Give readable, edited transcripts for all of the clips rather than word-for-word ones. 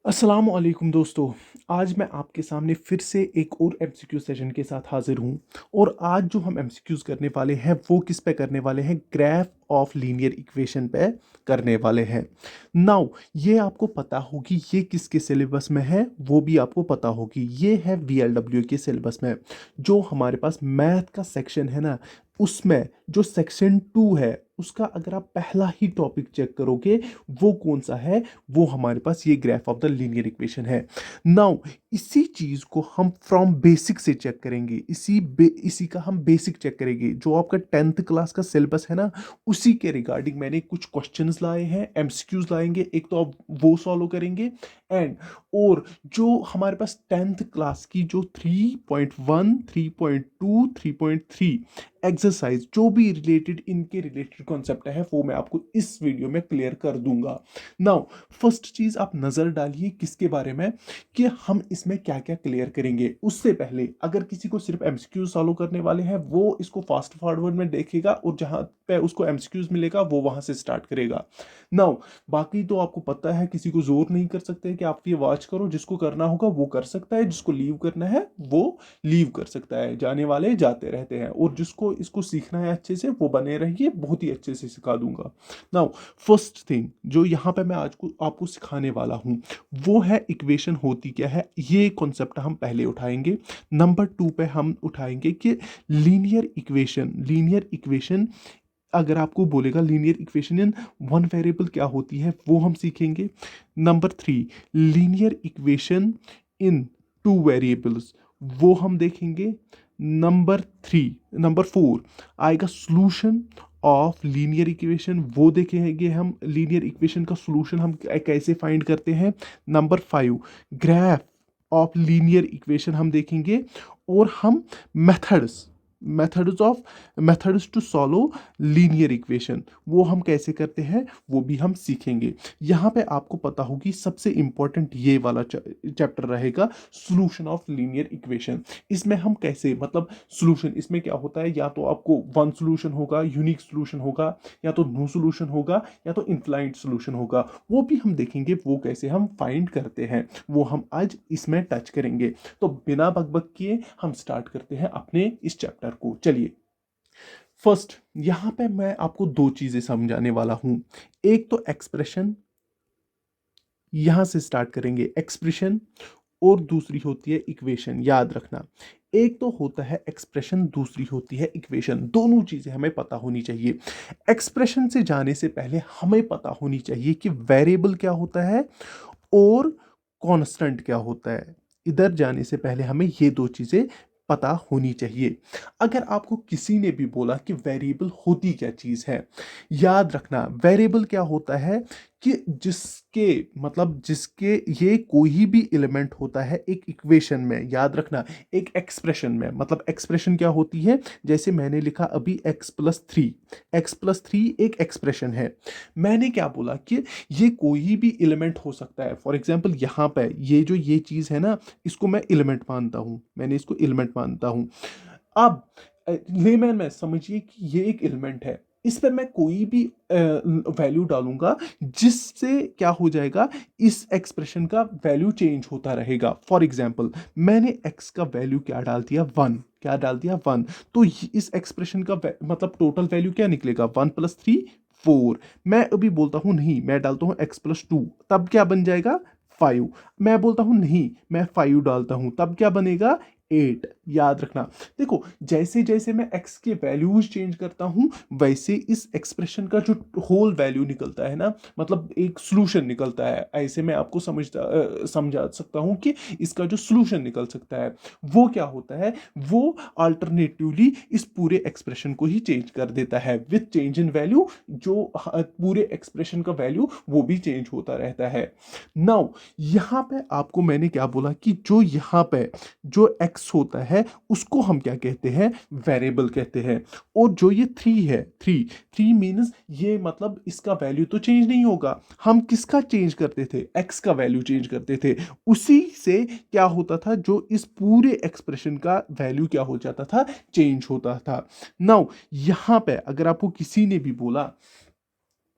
अस्सलामुअलैकुम दोस्तों। आज मैं आपके सामने फिर से एक और एमसीक्यू सेशन के साथ हाजिर हूँ। और आज जो हम एमसीक्यूज करने वाले हैं वो किस पे करने वाले हैं, ग्राफ ऑफ लीनियर इक्वेशन पे करने वाले हैं। नाउ ये आपको पता होगी ये किसके सिलेबस में है, वो भी आपको पता होगी। ये है वीएलडब्ल्यू के सिलेबस में। जो हमारे पास मैथ का सेक्शन है ना, उसमें जो सेक्शन 2 है उसका अगर आप पहला ही टॉपिक चेक करोगे वो कौन सा है, वो हमारे पास ये graph of the linear equation है। नाउ इसी चीज को हम फ्रॉम बेसिक से चेक करेंगे, इसी का हम बेसिक चेक करेंगे। जो आपका 10th क्लास का सिलेबस है ना, उसी के रिगार्डिंग मैंने कुछ क्वेश्चंस लाए हैं, एमसीक्यूज लाएंगे। एक तो आप वो सॉल्व करेंगे एंड और जो हमारे पास 10th क्लास की जो 3.1 3.2 3.3 एक्सरसाइज जो भी रिलेटेड इनके रिलेटेड कॉन्सेप्ट है वो मैं आपको इस वीडियो में क्लियर कर दूंगा। नाउ फर्स्ट चीज आप नजर डालिए किसके बारे में, कि हम इसमें क्या क्या क्लियर करेंगे। उससे पहले अगर किसी को सिर्फ एमसीक्यू सॉल्व करने वाले हैं वो इसको फास्ट फॉरवर्ड में देखेगा और जहां पे उसको एमसीक्यूज मिलेगा वो वहां से स्टार्ट करेगा। नाउ बाकी तो आपको पता है, किसी को जोर नहीं कर सकते कि आप ये वॉच करो। जिसको करना होगा वो कर सकता है, जिसको लीव करना है वो लीव कर सकता है। जाने वाले जाते रहते हैं, और जिसको इसको सीखना है अच्छे से वो बने रहिए, बहुत ही अच्छे से सिखा दूंगा। नाउ फर्स्ट थिंग जो यहाँ पे मैं आज को आपको सिखाने वाला हूँ वो है इक्वेशन होती क्या है। ये कॉन्सेप्ट हम पहले उठाएंगे। नंबर 2 पे हम उठाएंगे कि लीनियर इक्वेशन अगर आपको बोलेगा linear equation in one variable क्या होती है वो हम सीखेंगे। नंबर 3 लीनियर इक्वेशन इन टू वेरिएबल्स वो हम देखेंगे। नंबर 4 आएगा सॉल्यूशन ऑफ लीनियर इक्वेशन, वो देखेंगे हम। लीनियर इक्वेशन का सॉल्यूशन हम कैसे फाइंड करते हैं। Number 5 graph of linear equation हम देखेंगे। और हम methods methods to solve linear equation वो हम कैसे करते हैं वो भी हम सीखेंगे। यहाँ पे आपको पता होगी सबसे इंपॉर्टेंट ये वाला चैप्टर रहेगा, सॉल्यूशन ऑफ लीनियर इक्वेशन। इसमें हम कैसे, मतलब सॉल्यूशन इसमें क्या होता है, या तो आपको वन सॉल्यूशन होगा, यूनिक सॉल्यूशन होगा, या तो नो सॉल्यूशन होगा, या तो इनफाइनाइट सॉल्यूशन होगा। वो भी हम देखेंगे वो कैसे हम फाइंड करते हैं, वो हम आज इसमें टच करेंगे। तो बिना बकबक किए हम स्टार्ट करते हैं अपने इस चैप्टर को। चलिए, फर्स्ट यहां पे मैं आपको दो चीजें समझाने वाला हूं। एक तो एक्सप्रेशन, यहां से स्टार्ट करेंगे एक्सप्रेशन, और दूसरी होती है इक्वेशन। याद रखना, एक तो होता है एक्सप्रेशन, दूसरी होती है इक्वेशन। दोनों चीजें हमें पता होनी चाहिए। एक्सप्रेशन से जाने से पहले हमें पता होनी चाहिए कि वेरिएबल क्या होता है और कांस्टेंट क्या होता है। इधर जाने से पहले हमें ये दो चीजें पता होनी चाहिए। अगर आपको किसी ने भी बोला कि वेरिएबल होती क्या चीज है, याद रखना वेरिएबल क्या होता है कि जिसके ये कोई भी एलिमेंट होता है एक इक्वेशन में। याद रखना, एक एक्सप्रेशन में, मतलब एक्सप्रेशन क्या होती है, जैसे मैंने लिखा अभी x+3 एक एक्सप्रेशन है। मैंने क्या बोला कि ये कोई भी एलिमेंट हो सकता है। फॉर एग्जाम्पल यहाँ पे ये चीज है ना, इसको मैं एलिमेंट मानता हूं, मैंने इसको एलिमेंट मानता हूं। अब लेमैन में समझिए कि ये एक एलिमेंट है, इस पे मैं कोई भी वैल्यू डालूंगा जिससे क्या हो जाएगा, इस एक्सप्रेशन का वैल्यू चेंज होता रहेगा। फॉर एग्जाम्पल मैंने x का वैल्यू क्या डाल दिया, 1। क्या डाल दिया, 1। तो इस एक्सप्रेशन का मतलब टोटल वैल्यू क्या निकलेगा, 1+3 4। मैं अभी बोलता हूं नहीं, मैं डालता हूं x+2, तब क्या बन जाएगा, 5। मैं बोलता हूं नहीं, मैं 5 डालता हूं, तब क्या बनेगा, 8। याद रखना, देखो जैसे जैसे मैं x के वैल्यूज चेंज करता हूं वैसे इस एक्सप्रेशन का जो होल वैल्यू निकलता है ना, मतलब एक सॉल्यूशन निकलता है। ऐसे मैं आपको समझा सकता हूं कि इसका जो सॉल्यूशन निकल सकता है वो क्या होता है, वो अल्टरनेटिवली इस पूरे एक्सप्रेशन को ही चेंज कर देता है विथ चेंज इन वैल्यू। जो पूरे एक्सप्रेशन का वैल्यू वो भी चेंज होता रहता है। नाउ यहां पे आपको मैंने क्या बोला कि जो यहां पे जो x होता है उसको हम क्या कहते हैं, वेरिएबल कहते हैं। और जो ये 3 है, थ्री थ्री मीन्स ये मतलब इसका वैल्यू तो चेंज नहीं होगा। हम किसका चेंज करते थे, x का वैल्यू चेंज करते थे। उसी से क्या होता था, जो इस पूरे एक्सप्रेशन का वैल्यू क्या हो जाता था, चेंज होता था। नाउ यहां पे अगर आपको किसी ने भी बोला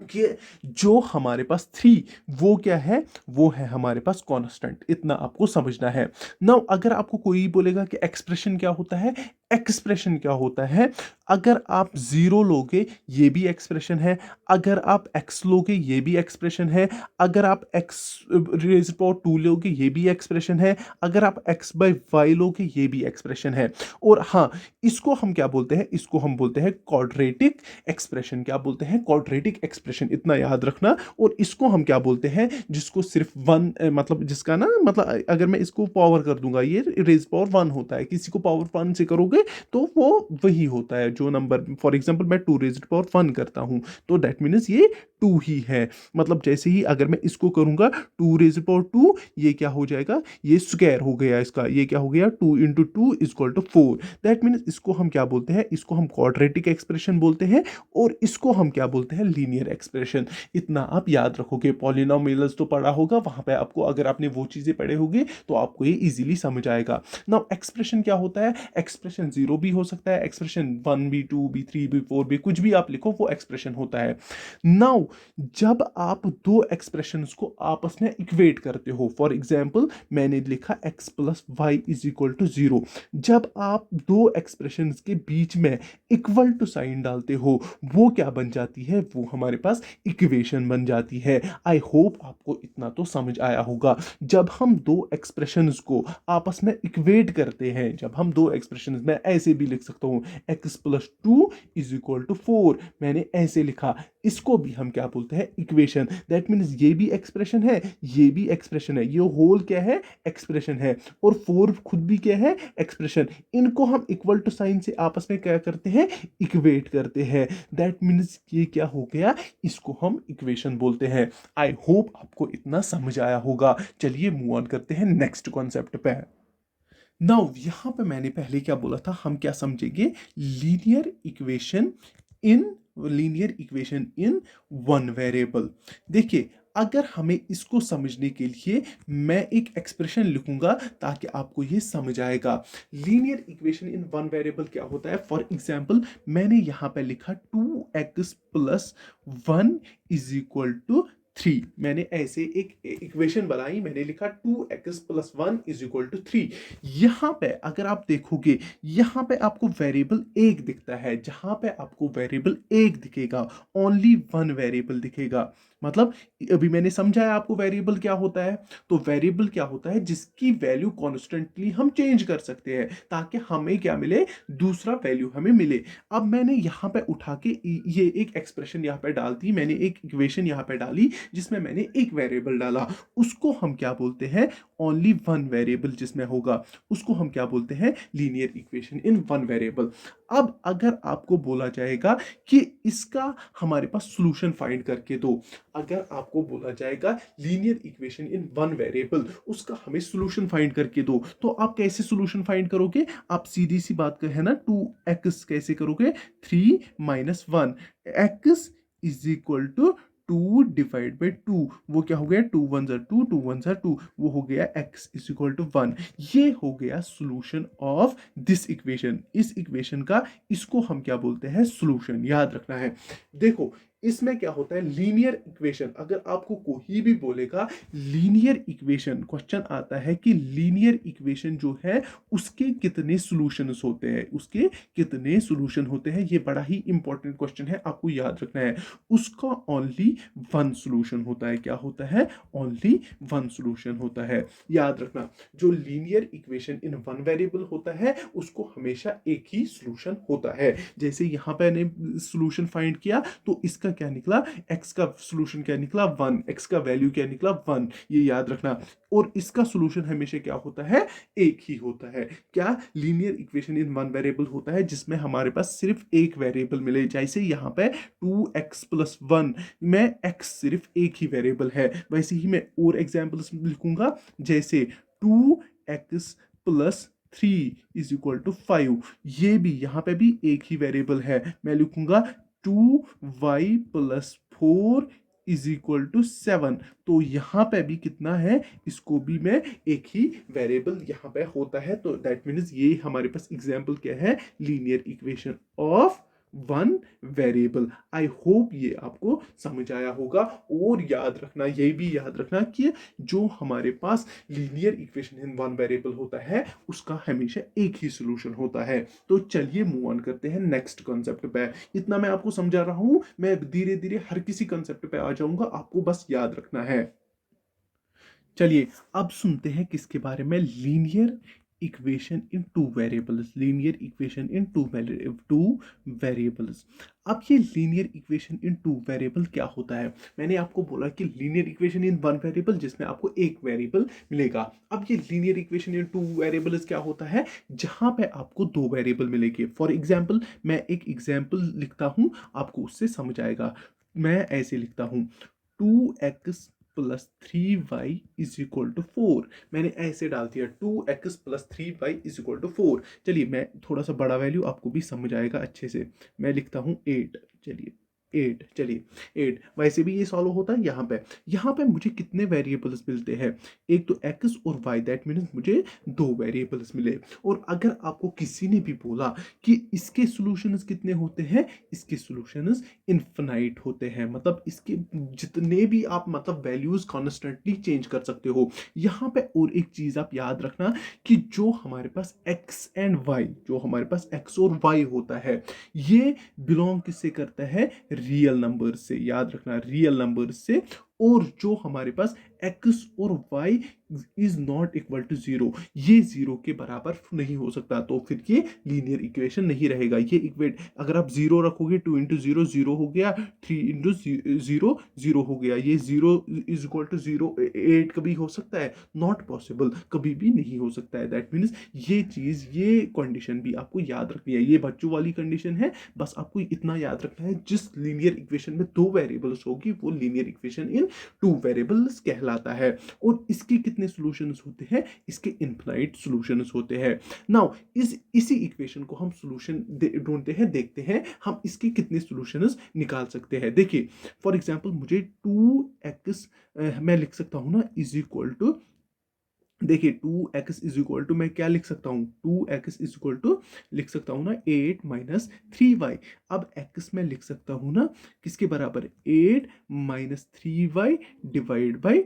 कि जो हमारे पास 3 वो क्या है, वो है हमारे पास कांस्टेंट। इतना आपको समझना है। नाउ अगर आपको कोई बोलेगा कि एक्सप्रेशन क्या होता है, एक्सप्रेशन क्या होता है, अगर आप जीरो लोगे ये भी एक्सप्रेशन है, अगर आप एक्स लोगे ये भी एक्सप्रेशन है, अगर आप एक्स रेज पावर 2 लोगे ये भी एक्सप्रेशन है, अगर आप एक्स बाय वाई लोगे ये भी एक्सप्रेशन है। और हाँ, इसको हम क्या बोलते हैं, इसको हम बोलते हैं क्वाड्रेटिक एक्सप्रेशन। क्या बोलते हैं, क्वाड्रेटिक एक्सप्रेशन, इतना याद रखना। और इसको हम क्या बोलते हैं, जिसको सिर्फ वन मतलब जिसका ना मतलब अगर मैं इसको पावर कर दूंगा, ये रेज पावर 1 होता है, किसी को पावर 1 से करोगे तो वो वही होता है जो नंबर, फॉर एग्जांपल मैं 2 रेज पावर 1 करता हूं तो दैट मीन्स ये 2 ही है। मतलब जैसे ही अगर मैं इसको करूंगा 2 रेज पावर 2, ये क्या हो जाएगा, ये स्क्वायर हो गया इसका, ये क्या हो गया, 2 into 2 equal to 4। That means इसको हम क्या बोलते हैं, इसको हम क्वाड्रेटिक एक्सप्रेशन बोलते हैं, और इसको हम क्या बोलते हैं, लीनियर एक्सप्रेशन। इतना आप याद रखोगे। पॉलिनोमियल्स तो पढ़ा होगा वहां पे आपको, अगर आपने वो चीजें पढ़े होंगे तो आपको ये इजीली समझ आएगा। नाउ एक्सप्रेशन क्या होता है, एक्सप्रेशन जीरो भी हो सकता है, एक्सप्रेशन 1 भी, 2 भी, 3 भी, 4 भी, कुछ भी आप लिखो वो एक्सप्रेशन होता है। नाउ जब आप दो एक्सप्रेशंस को आपस में इक्वेट करते हो, फॉर एग्जांपल मैंने लिखा x plus Y is equal to 0, जब आप दो एक्सप्रेशंस के बीच में इक्वल टू साइन डालते हो वो क्या बन जाती है, वो हमारे पास इक्वेशन बन जाती है। आई होप आपको इतना तो समझ आया होगा। जब हम दो एक्सप्रेशंस को आपस में इक्वेट करते हैं, जब हम दो एक्सप्रेशंस में ऐसे भी लिख सकता हूं, x plus 2 is equal to 4, मैंने ऐसे लिखा, इसको भी हम क्या बोलते हैं, इक्वेशन। दैट मीन्स ये भी एक्सप्रेशन है, ये भी एक्सप्रेशन है, ये होल क्या है, एक्सप्रेशन है, और 4 खुद भी क्या है, एक्सप्रेशन। इनको हम इक्वल टू साइन से आपस में क्या करते हैं, इक्वेट करते हैं। दैट मीन्स ये क्या हो गया, इसको हम इक्वेशन बोलते हैं। आई होप आपको इतना समझ आया होगा। चलिए मूव ऑन करते हैं नेक्स्ट कॉन्सेप्ट पे। नाउ यहां पे मैंने पहले क्या बोला था, हम क्या समझेंगे, लीनियर इक्वेशन इन इन वन वेरिएबल। देखिए, अगर हमें इसको समझने के लिए मैं एक एक्सप्रेशन लिखूंगा ताकि आपको ये समझ आएगा। Linear equation in one variable क्या होता है, फॉर एग्जांपल मैंने यहां पे लिखा 2x plus 1 is equal to 3। मैंने ऐसे एक इक्वेशन बनाई, मैंने लिखा 2x plus 1 is equal to 3। यहां पे अगर आप देखोगे, यहां पे आपको वेरिएबल एक दिखता है, जहां पे आपको वेरिएबल एक दिखेगा, ओनली वन वेरिएबल दिखेगा। मतलब अभी मैंने समझाया आपको वेरिएबल क्या होता है। तो वेरिएबल क्या होता है, जिसकी वैल्यू कॉन्स्टेंटली हम चेंज कर सकते हैं ताकि हमें क्या मिले, दूसरा वैल्यू हमें मिले। अब मैंने यहां पे उठा के ये एक एक्सप्रेशन यहां पे डाल दी, मैंने एक इक्वेशन यहां पे डाली जिसमें मैंने एक वेरिएबल डाला, उसको हम क्या बोलते हैं, ओनली वन वेरिएबल जिसमें होगा, उसको हम क्या बोलते हैं, linear equation in one variable. अब अगर आपको बोला जाएगा कि इसका हमारे पास सॉल्यूशन फाइंड करके दो, अगर आपको बोला जाएगा linear equation in one variable, उसका हमें सॉल्यूशन फाइंड करके दो, तो आप कैसे सॉल्यूशन फाइंड करोगे, आप सीधी सी बात है ना, 2x कैसे करोगे, 3 minus 1, x is equal to 2 divide by 2, वो क्या हो गया, 2 1 ज़ा 2, 2 1 ज़ा 2, वो हो गया x इज इक्वल टू 1। ये हो गया सॉल्यूशन ऑफ दिस इक्वेशन, इस इक्वेशन का, इसको हम क्या बोलते हैं, सॉल्यूशन। याद रखना है। देखो इसमें क्या होता है, लीनियर इक्वेशन, अगर आपको कोई भी बोलेगा लीनियर इक्वेशन, क्वेश्चन आता है कि लीनियर इक्वेशन जो है उसके कितने सॉल्यूशंस होते हैं, उसके कितने सॉल्यूशन होते हैं, ये बड़ा ही इंपॉर्टेंट क्वेश्चन है, आपको याद रखना है। उसका ओनली वन सॉल्यूशन होता है, क्या होता है, ओनली वन सॉल्यूशन होता है। याद रखना, जो linear equation in one variable होता है उसको हमेशा एक ही सॉल्यूशन होता है। जैसे यहां पे मैंने सॉल्यूशन फाइंड किया तो इसका क्या निकला, x का सॉल्यूशन क्या निकला, 1, x का वैल्यू क्या निकला, 1, ये याद रखना। और इसका सॉल्यूशन हमेशा क्या होता है, एक ही होता है। क्या, linear equation in one variable होता है जिसमें हमारे पास सिर्फ एक वेरिएबल मिले, जैसे यहाँ पे 2x प्लस 1 में x सिर्फ एक ही वेरिएबल है। वैसे ही मैं और एग्जांपल्स लिखूंगा, जैसे 2x plus 3 is equal to 5, ये भी यहाँ पे भी एक ही वेरिएबल है, मैं लिखूंगा 2y plus 4 is equal to 7। तो यहां पे भी कितना है, इसको भी मैं एक ही वेरिएबल यहां पे होता है। तो दैट मीन्स ये हमारे पास एग्जांपल क्या है, linear equation of one variable. I hope ये आपको समझ आया होगा। और याद रखना, ये भी याद रखना कि जो हमारे पास linear equation in one variable होता है उसका हमेशा एक ही सोल्यूशन होता है। तो चलिए मूव ऑन करते हैं नेक्स्ट कॉन्सेप्ट पे। इतना मैं आपको समझा रहा हूं, मैं धीरे धीरे हर किसी कॉन्सेप्ट पे आ जाऊंगा, आपको बस याद रखना है। चलिए अब सुनते हैं किसके बारे में, लीनियर इक्वेशन इन टू वेरिएबल्स। लीनियर इक्वेशन इन टू वेरिएबल्स। अब ये लीनियर इक्वेशन इन टू वेरिएबल क्या होता है? मैंने आपको बोला कि linear equation in one variable जिसमें आपको एक वेरिएबल मिलेगा। अब ये लीनियर इक्वेशन इन टू वेरिएबल्स क्या होता है? जहां पे आपको दो वेरिएबल मिलेंगे। फॉर एग्जांपल मैं एक एग्जांपल लिखता हूं, आपको उससे समझ आएगा। मैं ऐसे लिखता हूं, 2x + 3y = 4। मैंने ऐसे डाल दिया 2x + 3y = 4। चलिए मैं थोड़ा सा बड़ा वैल्यू, आपको भी समझ आएगा अच्छे से। मैं लिखता हूं 8। चलिए 8, चलिए 8। वैसे भी ये सॉल्व होता है। यहाँ पे मुझे कितने वेरिएबल्स मिलते हैं? एक तो x और y, दैट मीन्स मुझे दो वेरिएबल्स मिले। और अगर आपको किसी ने भी बोला कि इसके सॉल्यूशंस कितने होते हैं, इसके सॉल्यूशंस इनफिनाइट होते हैं। मतलब इसके जितने भी आप मतलब वैल्यूज कॉन्स्टेंटली चेंज कर सकते हो। यहाँ पे और एक चीज आप याद रखना कि जो हमारे पास x एंड y, जो हमारे पास x और y होता है, ये बिलोंग किससे करता है? रियल नंबर से। याद रखना, रियल नंबर से। और जो हमारे पास x और y is not equal to zero, ये जीरो के बराबर नहीं हो सकता, तो फिर ये लीनियर इक्वेशन नहीं रहेगा। ये इक्वेट अगर आप जीरो रखोगे, 2 इंटू जीरो जीरो हो गया, 3 इंटू जीरो जीरो हो गया। ये zero is equal to zero 8 कभी हो सकता है? नॉट पॉसिबल, कभी भी नहीं हो सकता है। दैट मीन्स ये चीज, ये कंडीशन भी आपको याद रखनी है। ये बच्चों वाली कंडीशन है, बस आपको इतना याद रखना है। जिस लीनियर इक्वेशन में दो वेरिएबल्स होगी वो लीनियर इक्वेशन इन टू वेरिएबल्स कहलाता है। और इसके कितने सॉल्यूशंस होते हैं? इसके इनफिनाइट सॉल्यूशंस होते हैं। नाउ इसी इक्वेशन को हम सॉल्यूशन ढूंढते हैं, देखते हैं हम इसके कितने सॉल्यूशंस निकाल सकते हैं। देखिए फॉर एग्जांपल मुझे 2x, मैं लिख सकता हूं ना, इज इक्वल टू, देखिए 2x इज इक्वल टू, मैं क्या लिख सकता हूँ? 2x इज इक्वल टू लिख सकता हूँ ना 8 - 3y। अब x में लिख सकता हूँ ना किसके बराबर? 8 - 3y डिवाइड बाई,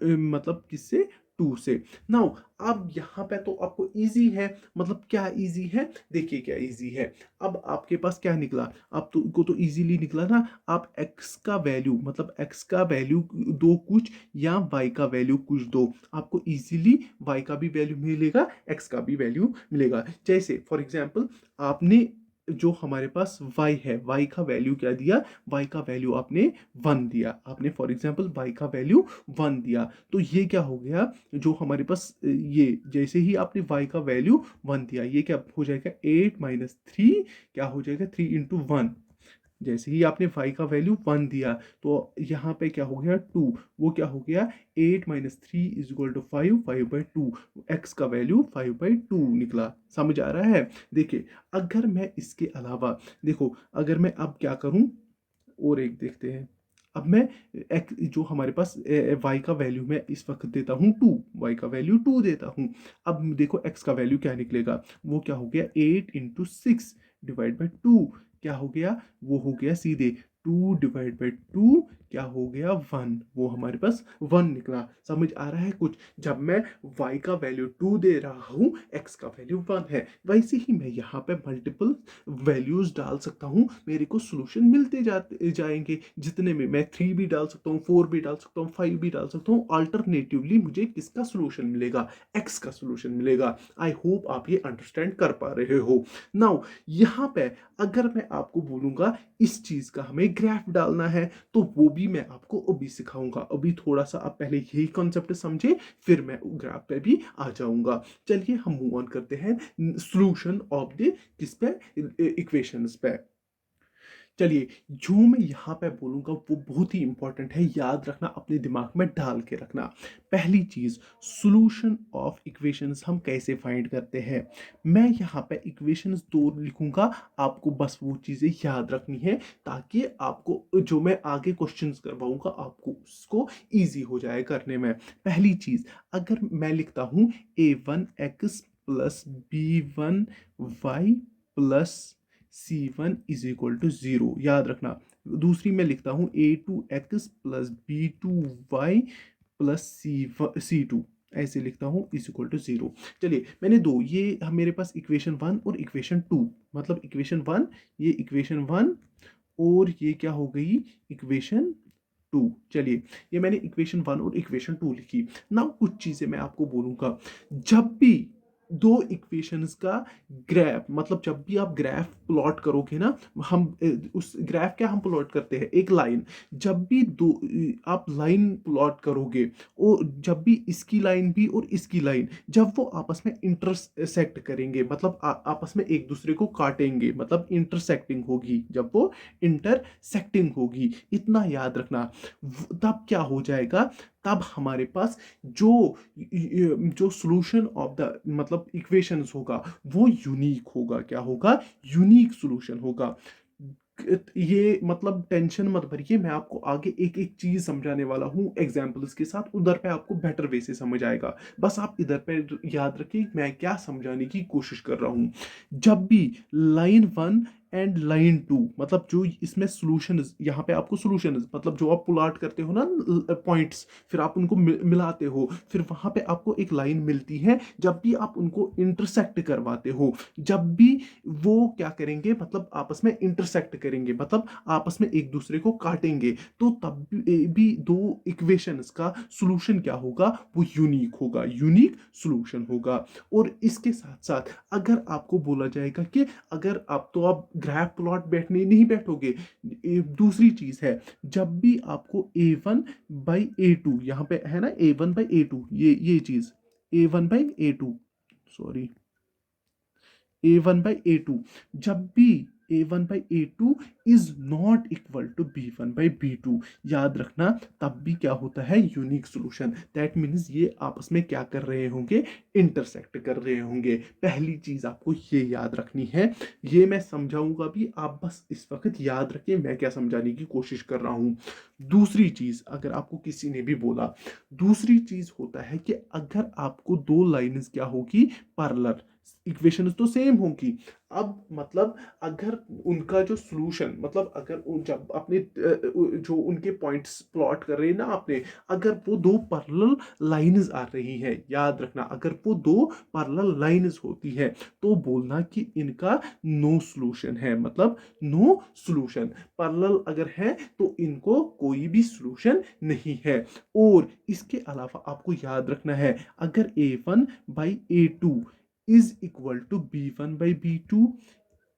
मतलब किससे? 2 से। नाउ अब यहाँ पे तो आपको इजी है। मतलब क्या इजी है? देखिए क्या इजी है। अब आपके पास क्या निकला? आप तो को तो इजीली निकला ना। आप x का वैल्यू, मतलब x का वैल्यू दो कुछ, या y का वैल्यू कुछ दो, आपको इजीली y का भी वैल्यू मिलेगा, x का भी वैल्यू मिलेगा। जैसे फॉर एग्जांपल आपने जो हमारे पास y है, y का वैल्यू क्या दिया? y का वैल्यू आपने 1 दिया। आपने फॉर एग्जांपल y का वैल्यू 1 दिया, तो ये क्या हो गया? जो हमारे पास ये, जैसे ही आपने y का वैल्यू 1 दिया, ये क्या हो जाएगा? 8 - 3, क्या हो जाएगा? 3 इंटू 1। जैसे ही आपने y का वैल्यू 1 दिया, तो यहाँ पे क्या हो गया? 2। वो क्या हो गया? 8 - 3 इज इक्वल टू 5, 5/2। x का वैल्यू 5/2 निकला। समझ आ रहा है? देखिए अगर मैं इसके अलावा, देखो अगर मैं अब क्या करूं, और एक देखते हैं। अब मैं जो हमारे पास y का वैल्यू मैं इस वक्त देता हूँ 2, y का वैल्यू 2 देता हूँ। अब देखो x का वैल्यू क्या निकलेगा? वो क्या हो गया? 8 इंटू 6 डिवाइड बाई 2। क्या हो गया? वो हो गया सीधे 2 डिवाइड बाई 2, क्या हो गया? 1। वो हमारे पास 1 निकला। समझ आ रहा है कुछ? जब मैं y का वैल्यू 2 दे रहा हूँ, x का वैल्यू 1 है, वैसे ही मैं यहाँ पे मल्टीपल वैल्यूज डाल सकता हूँ, मेरे को सॉल्यूशन मिलते जाते जाएंगे। जितने में मैं 3 भी डाल सकता हूँ, 4 भी डाल सकता हूँ, 5 भी डाल सकता हूँ। अल्टरनेटिवली मुझे किसका सॉल्यूशन मिलेगा? x का सॉल्यूशन मिलेगा। आई होप आप ये अंडरस्टैंड कर पा रहे हो। नाउ यहाँ पे अगर मैं आपको बोलूंगा इस चीज का हमें ग्राफ डालना है, तो वो भी मैं आपको अभी सिखाऊंगा। अभी थोड़ा सा आप पहले यही कॉन्सेप्ट समझे, फिर मैं ग्राफ पे भी आ जाऊंगा। चलिए हम मूव ऑन करते हैं सॉल्यूशन ऑफ द किस पे? इक्वेशंस पे। चलिए जो मैं यहाँ पे बोलूंगा वो बहुत ही इंपॉर्टेंट है, याद रखना, अपने दिमाग में डाल के रखना। पहली चीज, सॉल्यूशन ऑफ इक्वेशंस हम कैसे फाइंड करते हैं? मैं यहाँ पे इक्वेशंस दो लिखूंगा, आपको बस वो चीजें याद रखनी है, ताकि आपको जो मैं आगे क्वेश्चंस करवाऊंगा आपको उसको इजी हो जाए करने में। पहली चीज, अगर मैं लिखता हूं a1x + b1y + C1 is equal to 0, याद रखना। दूसरी मैं लिखता हूँ A2x plus B2y plus C2, ऐसे लिखता हूँ इज इक्वल टू 0। चलिए मैंने दो, ये मेरे पास इक्वेशन 1 और इक्वेशन 2, मतलब इक्वेशन 1, ये इक्वेशन 1 और ये क्या हो गई इक्वेशन 2। चलिए ये मैंने इक्वेशन 1 और इक्वेशन 2 लिखी ना। कुछ चीजें मैं आपको बोलूंगा, जब भी दो इक्वेशंस का ग्राफ, मतलब जब भी आप ग्राफ प्लॉट करोगे ना, हम उस ग्राफ क्या हम प्लॉट करते हैं, एक लाइन। जब भी दो आप लाइन प्लॉट करोगे, और जब भी इसकी लाइन भी और इसकी लाइन जब वो आपस में इंटरसेक्ट करेंगे, मतलब आपस में एक दूसरे को काटेंगे, मतलब इंटरसेक्टिंग होगी, जब वो इंटरसेक्टिंग होगी, इतना याद रखना। तब क्या हो जाएगा, तब हमारे पास जो जो सॉल्यूशन ऑफ द मतलब इक्वेशंस होगा वो यूनिक होगा। क्या होगा, यूनिक सॉल्यूशन होगा। ये मतलब टेंशन मत भरिए, मैं आपको आगे एक एक चीज समझाने वाला हूँ एग्जांपल्स के साथ, उधर पे आपको बेटर वे से समझ आएगा। बस आप इधर पे याद रखिए मैं क्या समझाने की कोशिश कर रहा हूँ। जब भी लाइन 1 एंड लाइन 2, मतलब जो इसमें सॉल्यूशन, यहाँ पे आपको सॉल्यूशन मतलब जो आप पुल आउट करते हो ना पॉइंट्स, फिर आप उनको मिलाते हो, फिर वहां पे आपको एक लाइन मिलती है। जब भी आप उनको इंटरसेक्ट करवाते हो, जब भी वो क्या करेंगे, मतलब आपस में इंटरसेक्ट करेंगे, मतलब आपस में एक दूसरे को काटेंगे, तो तब भी दो इक्वेशंस का सॉल्यूशन क्या होगा, वो यूनिक होगा, यूनिक सॉल्यूशन होगा। और इसके साथ साथ अगर आपको बोला जाएगा कि अगर आप ग्राफ प्लॉट बैठने नहीं बैठोगे, दूसरी चीज है, जब भी आपको A1/A2 यहाँ पे है ना, A1/A2, ये चीज A1/A2, सॉरी A1/A2, जब भी A1/A2 is not equal to B1/B2, याद रखना, तब भी क्या होता है, यूनिक सॉल्यूशन। दैट मीन्स ये आपस में क्या कर रहे होंगे, इंटरसेक्ट कर रहे होंगे। पहली चीज आपको ये याद रखनी है, ये मैं समझाऊंगा भी, आप बस इस वक्त याद रखिए मैं क्या समझाने की कोशिश कर रहा हूं। दूसरी चीज, अगर आपको किसी ने भी बोला, दूसरी चीज होता है कि अगर आपको दो लाइंस क्या होगी, पैरेलल, इक्वेशंस तो सेम होंगी। अब मतलब अगर उनका जो सॉल्यूशन, मतलब अगर जब अपने जो उनके पॉइंट्स प्लॉट कर रहे हैं ना आपने, अगर वो दो पैरेलल लाइंस आ रही है, याद रखना, अगर वो दो पैरेलल लाइंस होती है, तो बोलना कि इनका नो सॉल्यूशन है, मतलब नो सॉल्यूशन। पैरेलल अगर है तो इनको कोई भी सॉल्यूशन नहीं है। और इसके अलावा आपको याद रखना है, अगर A1/A2 is equal to B1/B2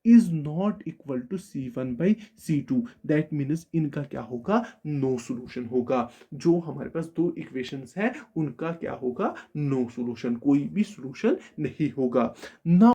is not equal to C1/C2, that means इनका क्या होगा, नो सॉल्यूशन होगा। जो हमारे पास दो इक्वेशंस हैं उनका क्या होगा, नो सॉल्यूशन, कोई भी सॉल्यूशन नहीं होगा ना।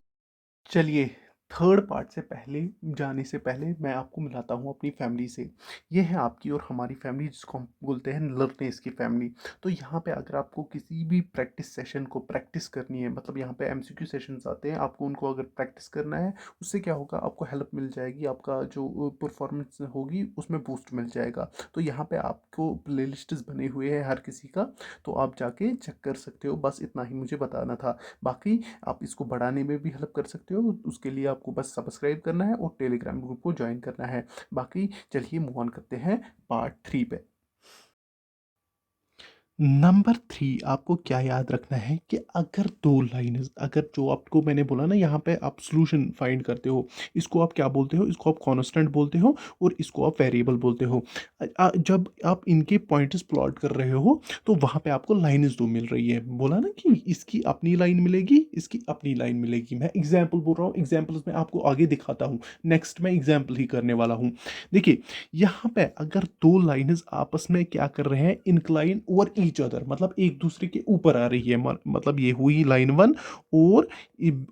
चलिए थर्ड पार्ट से पहले जाने से पहले मैं आपको मिलाता हूँ अपनी फैमिली से। ये है आपकी और हमारी फैमिली, जिसको हम बोलते हैं लर्नेस की फैमिली। तो यहाँ पे अगर आपको किसी भी प्रैक्टिस सेशन को प्रैक्टिस करनी है, मतलब यहाँ पे एमसीक्यू सेशंस आते हैं, आपको उनको अगर प्रैक्टिस करना है, उससे क्या होगा, आपको हेल्प मिल जाएगी, आपका जो परफॉर्मेंस होगी उसमें बूस्ट मिल जाएगा। तो यहाँ पे आपको प्ले लिस्ट्स बने हुए हैं हर किसी का, तो आप जाके चेक कर सकते हो। बस इतना ही मुझे बताना था। बाकी आप इसको बढ़ाने में भी हेल्प कर सकते हो, उसके लिए आपको बस सब्सक्राइब करना है और टेलीग्राम ग्रुप को ज्वाइन करना है। बाकी चलिए मूव ऑन करते हैं पार्ट 3 पे। नंबर 3 आपको क्या याद रखना है कि अगर दो लाइन, अगर जो आपको मैंने बोला ना, यहाँ पे आप सॉल्यूशन फाइंड करते हो, इसको आप क्या बोलते हो, इसको आप कांस्टेंट बोलते हो और इसको आप वेरिएबल बोलते हो। जब आप इनके पॉइंट्स प्लॉट कर रहे हो, तो वहाँ पे आपको लाइन्स दो मिल रही है, बोला ना कि इसकी अपनी लाइन मिलेगी, इसकी अपनी लाइन मिलेगी। मैं एग्जाम्पल बोल रहा हूँ, एग्जाम्पल्स में आपको आगे दिखाता हूँ, नेक्स्ट मैं एग्जाम्पल ही करने वाला हूँ। देखिए यहाँ पे अगर दो लाइन्स आपस में क्या कर रहे हैं, इंक्लाइन ओवर ईच अदर, मतलब एक दूसरे के ऊपर आ रही है, मतलब ये हुई लाइन 1 और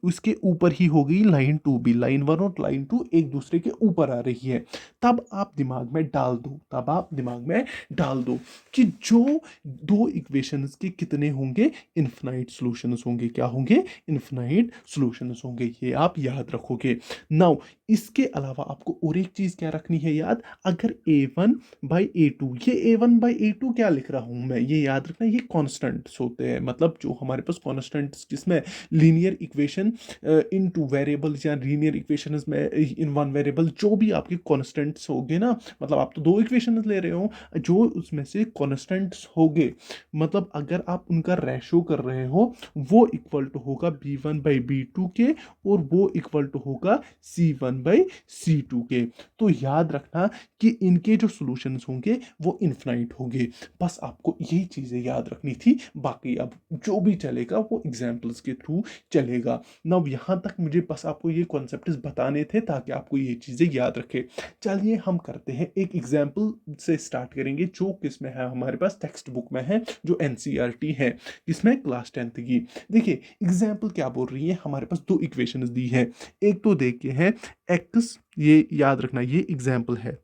उसके ऊपर ही हो गई लाइन 2 भी, लाइन 1 और लाइन 2 एक दूसरे के ऊपर आ रही है। तब आप दिमाग में डाल दो, तब आप दिमाग में डाल दो कि जो दो इक्वेशंस के कितने होंगे, इनफिनाइट सॉल्यूशंस होंगे। क्या होंगे, इनफिनाइट सॉल्यूशंस होंगे, ये आप याद रखोगे। नाउ इसके अलावा आपको और एक चीज क्या रखनी है याद, अगर A1/A2, ये A1/A2 क्या लिख रहा हूं मैं, ये याद रखना ये कॉन्स्टेंट्स होते हैं, मतलब जो हमारे पास कॉन्स्टेंट्स जिसमें लीनियर इक्वेशन इन टू वेरिएबल्स या लीनियर इक्वेशंस में इन वन वेरिएबल, जो भी आपके कॉन्स्टेंट्स होंगे ना, मतलब आप तो दो इक्वेशन ले रहे हो, जो उसमें से कॉन्स्टेंट्स होंगे, मतलब अगर आप उनका रेशो कर रहे हो, वो इक्वल टू होगा b1/b2 के, और वो इक्वल टू होगा c1/c2 के। तो याद रखना कि इनके जो सॉल्यूशंस होंगे वो इनफाइनाइट होंगे। बस आपको यही चीजें याद रखनी थी, बाकी अब जो भी चलेगा वो एग्जांपल्स के थ्रू चलेगा ना। यहाँ तक मुझे बस आपको ये कॉन्सेप्ट्स बताने थे ताकि आपको ये चीजें याद रखे। चलिए हम करते हैं, एक एग्जाम्पल से स्टार्ट करेंगे जो किसमें है, हमारे पास टेक्स्ट बुक में है, जो एनसीईआरटी है, इसमें क्लास 10th की। देखिए एग्जाम्पल क्या बोल रही है, हमारे पास दो इक्वेशंस दी है। एक तो देखिए है एक्स, ये याद रखना ये एग्जाम्पल है,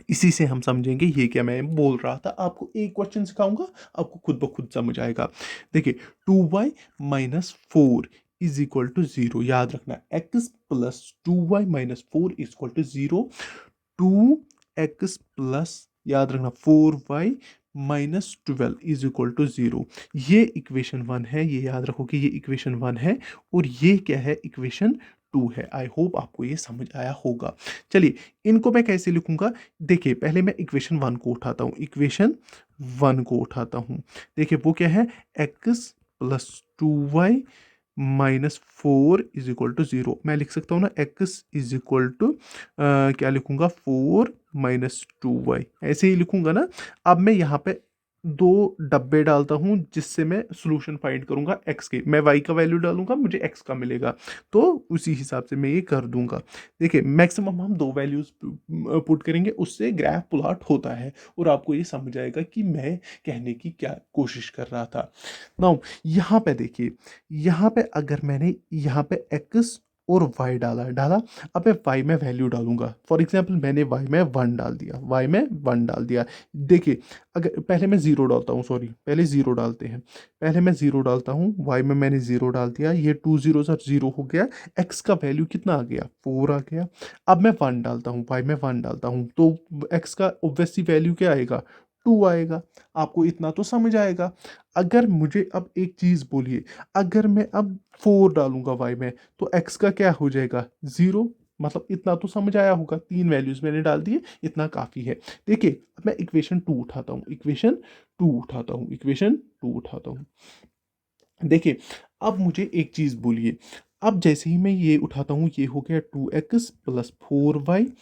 इसी से हम समझेंगे ये क्या मैं बोल रहा था। आपको एक क्वेश्चन सिखाऊंगा, आपको खुद ब खुद समझ आएगा। देखिए 2y - 4 इज इक्वल टू 0, याद रखना x plus 2y - 4 is equal to 0। 2x plus, याद रखना 4y - 12 इज इक्वल टू 0। ये इक्वेशन 1 है, ये याद रखो कि ये इक्वेशन 1 है, और ये क्या है, इक्वेशन 2 है। आई होप आपको ये समझ आया होगा। चलिए इनको मैं कैसे लिखूंगा, देखिए पहले मैं इक्वेशन 1 को उठाता हूँ, इक्वेशन 1 को उठाता हूँ। देखिए वो क्या है, x plus 2y - 4 is equal to 0। मैं लिख सकता हूँ ना, x इज इक्वल टू क्या लिखूंगा, 4 - 2y, ऐसे ही लिखूंगा ना। अब मैं यहाँ पे दो डब्बे डालता हूँ जिससे मैं सॉल्यूशन फाइंड करूंगा x के, मैं y का वैल्यू डालूंगा, मुझे x का मिलेगा, तो उसी हिसाब से मैं ये कर दूंगा। देखिए मैक्सिमम हम दो वैल्यूज पुट करेंगे, उससे ग्राफ प्लॉट होता है, और आपको ये समझ आएगा कि मैं कहने की क्या कोशिश कर रहा था। नाउ यहाँ पे देखिए, यहाँ पे अगर मैंने यहाँ पे x और y डाला, अब मैं y में वैल्यू डालूंगा। फॉर एग्जांपल मैंने y में 1 डाल दिया, y में 1 डाल दिया। देखिए अगर पहले मैं ज़ीरो डालता हूँ, सॉरी पहले ज़ीरो डालते हैं, पहले मैं ज़ीरो डालता हूँ, y में मैंने ज़ीरो डाल दिया, ये 2 0 से 0 हो गया, x का वैल्यू कितना आ गया, 4 आ गया। अब मैं 1 डालता हूँ, y में 1 डालता हूँ, तो x का ऑब्वियसली वैल्यू क्या आएगा, 2 आएगा। आपको इतना तो समझ आएगा। अगर मुझे अब एक चीज़ बोलिए, अगर मैं अब 4 डालूंगा y में, तो x का क्या हो जाएगा, 0। मतलब इतना तो समझ आया होगा, तीन वैल्यूज मैंने डाल दिए, इतना काफ़ी है। देखिए अब मैं इक्वेशन 2 उठाता हूँ, इक्वेशन 2 उठाता हूँ, इक्वेशन 2 उठाता हूँ। देखिए अब मुझे एक चीज़ बोलिए, अब जैसे ही मैं ये उठाता हूँ, ये हो गया 2x plus 4y -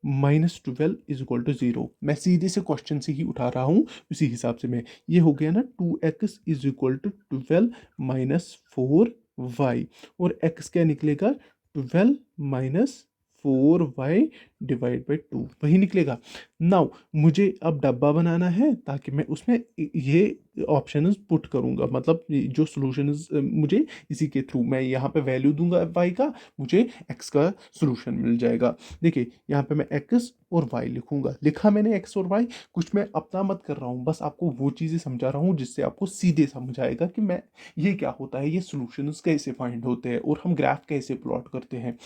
12 is equal to 0। मैं सीधे से क्वेश्चन से ही उठा रहा हूँ, उसी हिसाब से मैं, ये हो गया ना 2x is equal to 12 -4y, और x क्या निकलेगा, 12 -4y डिवाइड बाई 2, वही निकलेगा। नाउ मुझे अब डब्बा बनाना है ताकि मैं उसमें ये ऑप्शंस पुट करूंगा, मतलब जो सॉल्यूशंस मुझे इसी के थ्रू, मैं यहाँ पे वैल्यू दूंगा y का, मुझे x का सॉल्यूशन मिल जाएगा। देखिए यहाँ पे मैं x और y लिखूंगा, लिखा मैंने x और y, कुछ मैं अपना मत कर रहा हूँ, बस आपको वो चीज़ें समझा रहा हूँ जिससे आपको सीधे समझ आएगा कि मैं ये क्या होता है, ये सॉल्यूशंस कैसे फाइंड होते हैं, और हम ग्राफ कैसे प्लॉट करते हैं।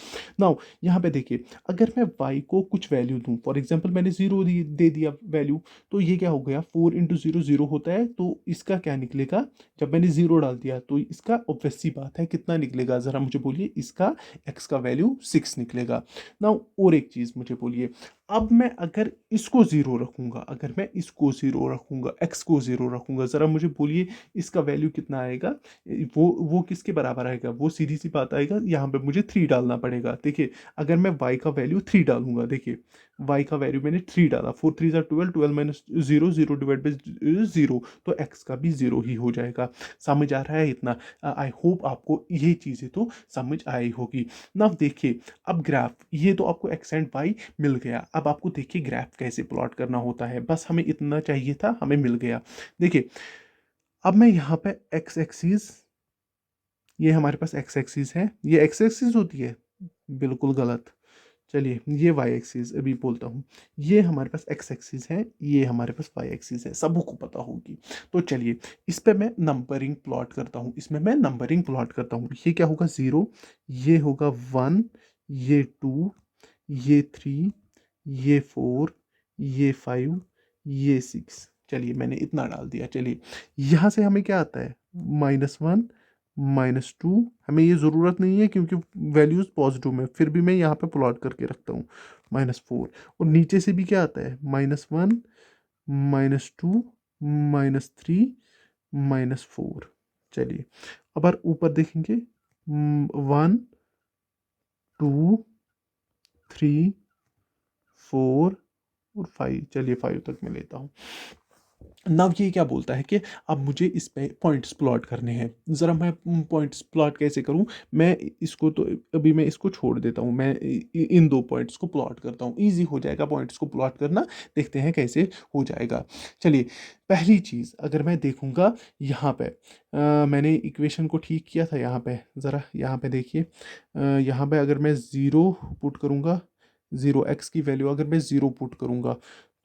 नाउ यहाँ पे देखिए, अगर मैं y को कुछ वैल्यू दूँ, फॉर एग्जाम्पल मैंने 0 दे दिया वैल्यू, तो ये क्या हो गया, 4 इंटू 0 0 होता है, तो इसका क्या निकलेगा, जब मैंने 0 डाल दिया तो इसका ऑब्वियस सी बात है कितना निकलेगा, ज़रा मुझे बोलिए, इसका x का वैल्यू 6 निकलेगा। नाउ और एक चीज़ मुझे बोलिए, अब मैं अगर इसको 0 रखूंगा, अगर मैं इसको 0 रखूंगा, x को 0 रखूंगा, ज़रा मुझे बोलिए इसका वैल्यू कितना आएगा, वो किसके बराबर आएगा, वो सीधी सी बात आएगा, यहाँ पे मुझे 3 डालना पड़ेगा। देखिए अगर मैं y का वैल्यू 3 डालूंगा, देखिए y का वैल्यू मैंने 3 डाला, 4 3 12, 12 माइनस 0 0 डिवाइड बाई 0, तो x का भी 0 ही हो जाएगा। समझ आ रहा है इतना, आई होप आपको ये चीज़ें तो समझ आई होगी ना। देखिए अब ग्राफ, ये तो आपको x एंड y मिल गया, अब आपको देखिए ग्राफ कैसे प्लॉट करना होता है, बस हमें इतना चाहिए था, हमें मिल गया। देखिए अब मैं यहाँ पे x एक्सिस, ये हमारे पास x एक्सिस है, ये x एक्सिस होती है, बिल्कुल गलत। चलिए ये y एक्सिस अभी बोलता हूँ, ये हमारे पास x एक्सिस है, ये हमारे पास y एक्सिस है, सबको पता होगी। तो चलिए इस पे मैं नंबरिंग प्लॉट करता हूँ, इसमें मैं नंबरिंग प्लॉट करता हूँ। ये क्या होगा, 0, ये होगा 1, ये 2, ये 3, ये 4, ये 5, ये 6। चलिए मैंने इतना डाल दिया। चलिए यहाँ से हमें क्या आता है, -1 -2, हमें ये ज़रूरत नहीं है क्योंकि वैल्यूज़ पॉजिटिव में, फिर भी मैं यहाँ पे प्लॉट करके रखता हूँ -4। और नीचे से भी क्या आता है, -1 -2 -3 -4। चलिए अब ऊपर देखेंगे, 1 2 3 4 और 5। चलिए 5 तक मैं लेता हूँ। नव ये क्या बोलता है कि अब मुझे इस पे पॉइंट्स प्लॉट करने हैं। ज़रा मैं पॉइंट्स प्लॉट कैसे करूं, मैं इसको तो अभी मैं इसको छोड़ देता हूं, मैं इन दो पॉइंट्स को प्लॉट करता हूं, इजी हो जाएगा पॉइंट्स को प्लॉट करना। देखते हैं कैसे हो जाएगा। चलिए पहली चीज़ अगर मैं देखूंगा यहाँ पे, मैंने इक्वेशन को ठीक किया था यहाँ पे, ज़रा यहाँ पे देखिए, यहाँ पे अगर मैं ज़ीरो पुट करूँगा, 0x की वैल्यू अगर मैं ज़ीरो पुट करूँगा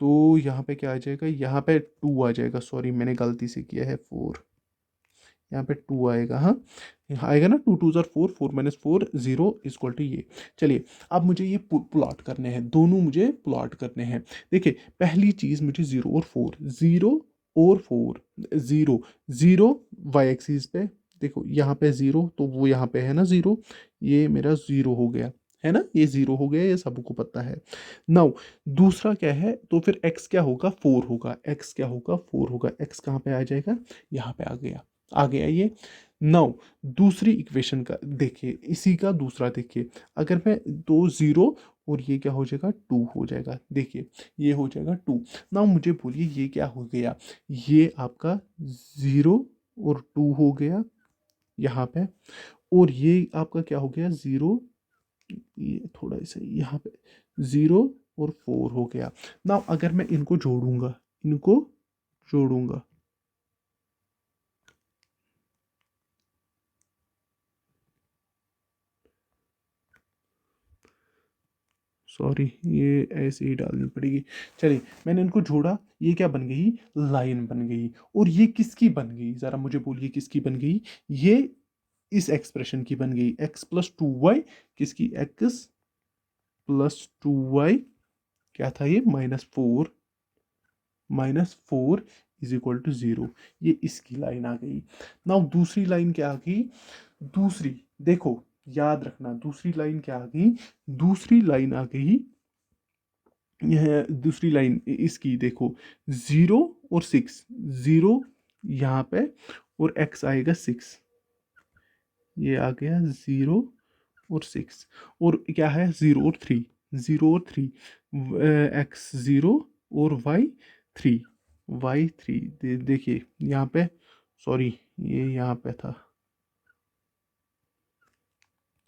तो यहाँ पे क्या आ जाएगा, यहाँ पे 2 आ जाएगा। सॉरी मैंने गलती से किया है 4, यहाँ पे 2 आएगा। हाँ यहाँ आएगा ना, 2 2 4, 4 -4 0 इक्वल टू ये। चलिए अब मुझे ये प्लॉट करने हैं, दोनों मुझे प्लॉट करने हैं। देखिए पहली चीज़ मुझे 0 और 4, 0 और 4, 0 0 वाई एक्सिस पे, देखो यहाँ पे 0 तो वो यहाँ पे है ना 0, ये मेरा 0 हो गया है ना, ये 0 हो गया, ये सबको पता है। नाउ दूसरा क्या है, तो फिर x क्या होगा, 4 होगा, x क्या होगा, 4 होगा। x कहाँ पे आ जाएगा, यहाँ पे आ गया, आ गया ये। नाउ दूसरी इक्वेशन का देखिए, इसी का दूसरा देखिए, अगर मैं दो 0 और ये क्या हो जाएगा, 2 हो जाएगा। देखिए ये हो जाएगा 2। नाउ मुझे बोलिए ये क्या हो गया, ये आपका 0 और 2 हो गया यहाँ पे, और ये आपका क्या हो गया, 0, ये थोड़ा सा यहाँ पे 0 और 4 हो गया। ना अगर मैं इनको जोड़ूंगा, इनको जोड़ूंगा, सॉरी ये ऐसे ही डालनी पड़ेगी। चलिए मैंने इनको जोड़ा, ये क्या बन गई, लाइन बन गई। और ये किसकी बन गई, ज़रा मुझे बोलिए किसकी बन गई, ये इस एक्सप्रेशन की बन गई, x+2y, किसकी, x+2y, क्या था ये, -4 इज इक्वल टू 0। ये इसकी लाइन आ गई। नाउ दूसरी लाइन क्या आ गई, दूसरी देखो, याद रखना दूसरी लाइन क्या आ गई, दूसरी लाइन आ गई, यह दूसरी लाइन इसकी देखो, 0 और 6, 0 यहाँ पे और x आएगा 6, ये आ गया 0 और 6, और क्या है 0 और 3, 0 और 3, x 0 और y 3 देखिए यहाँ पे, सॉरी ये यहाँ पे था,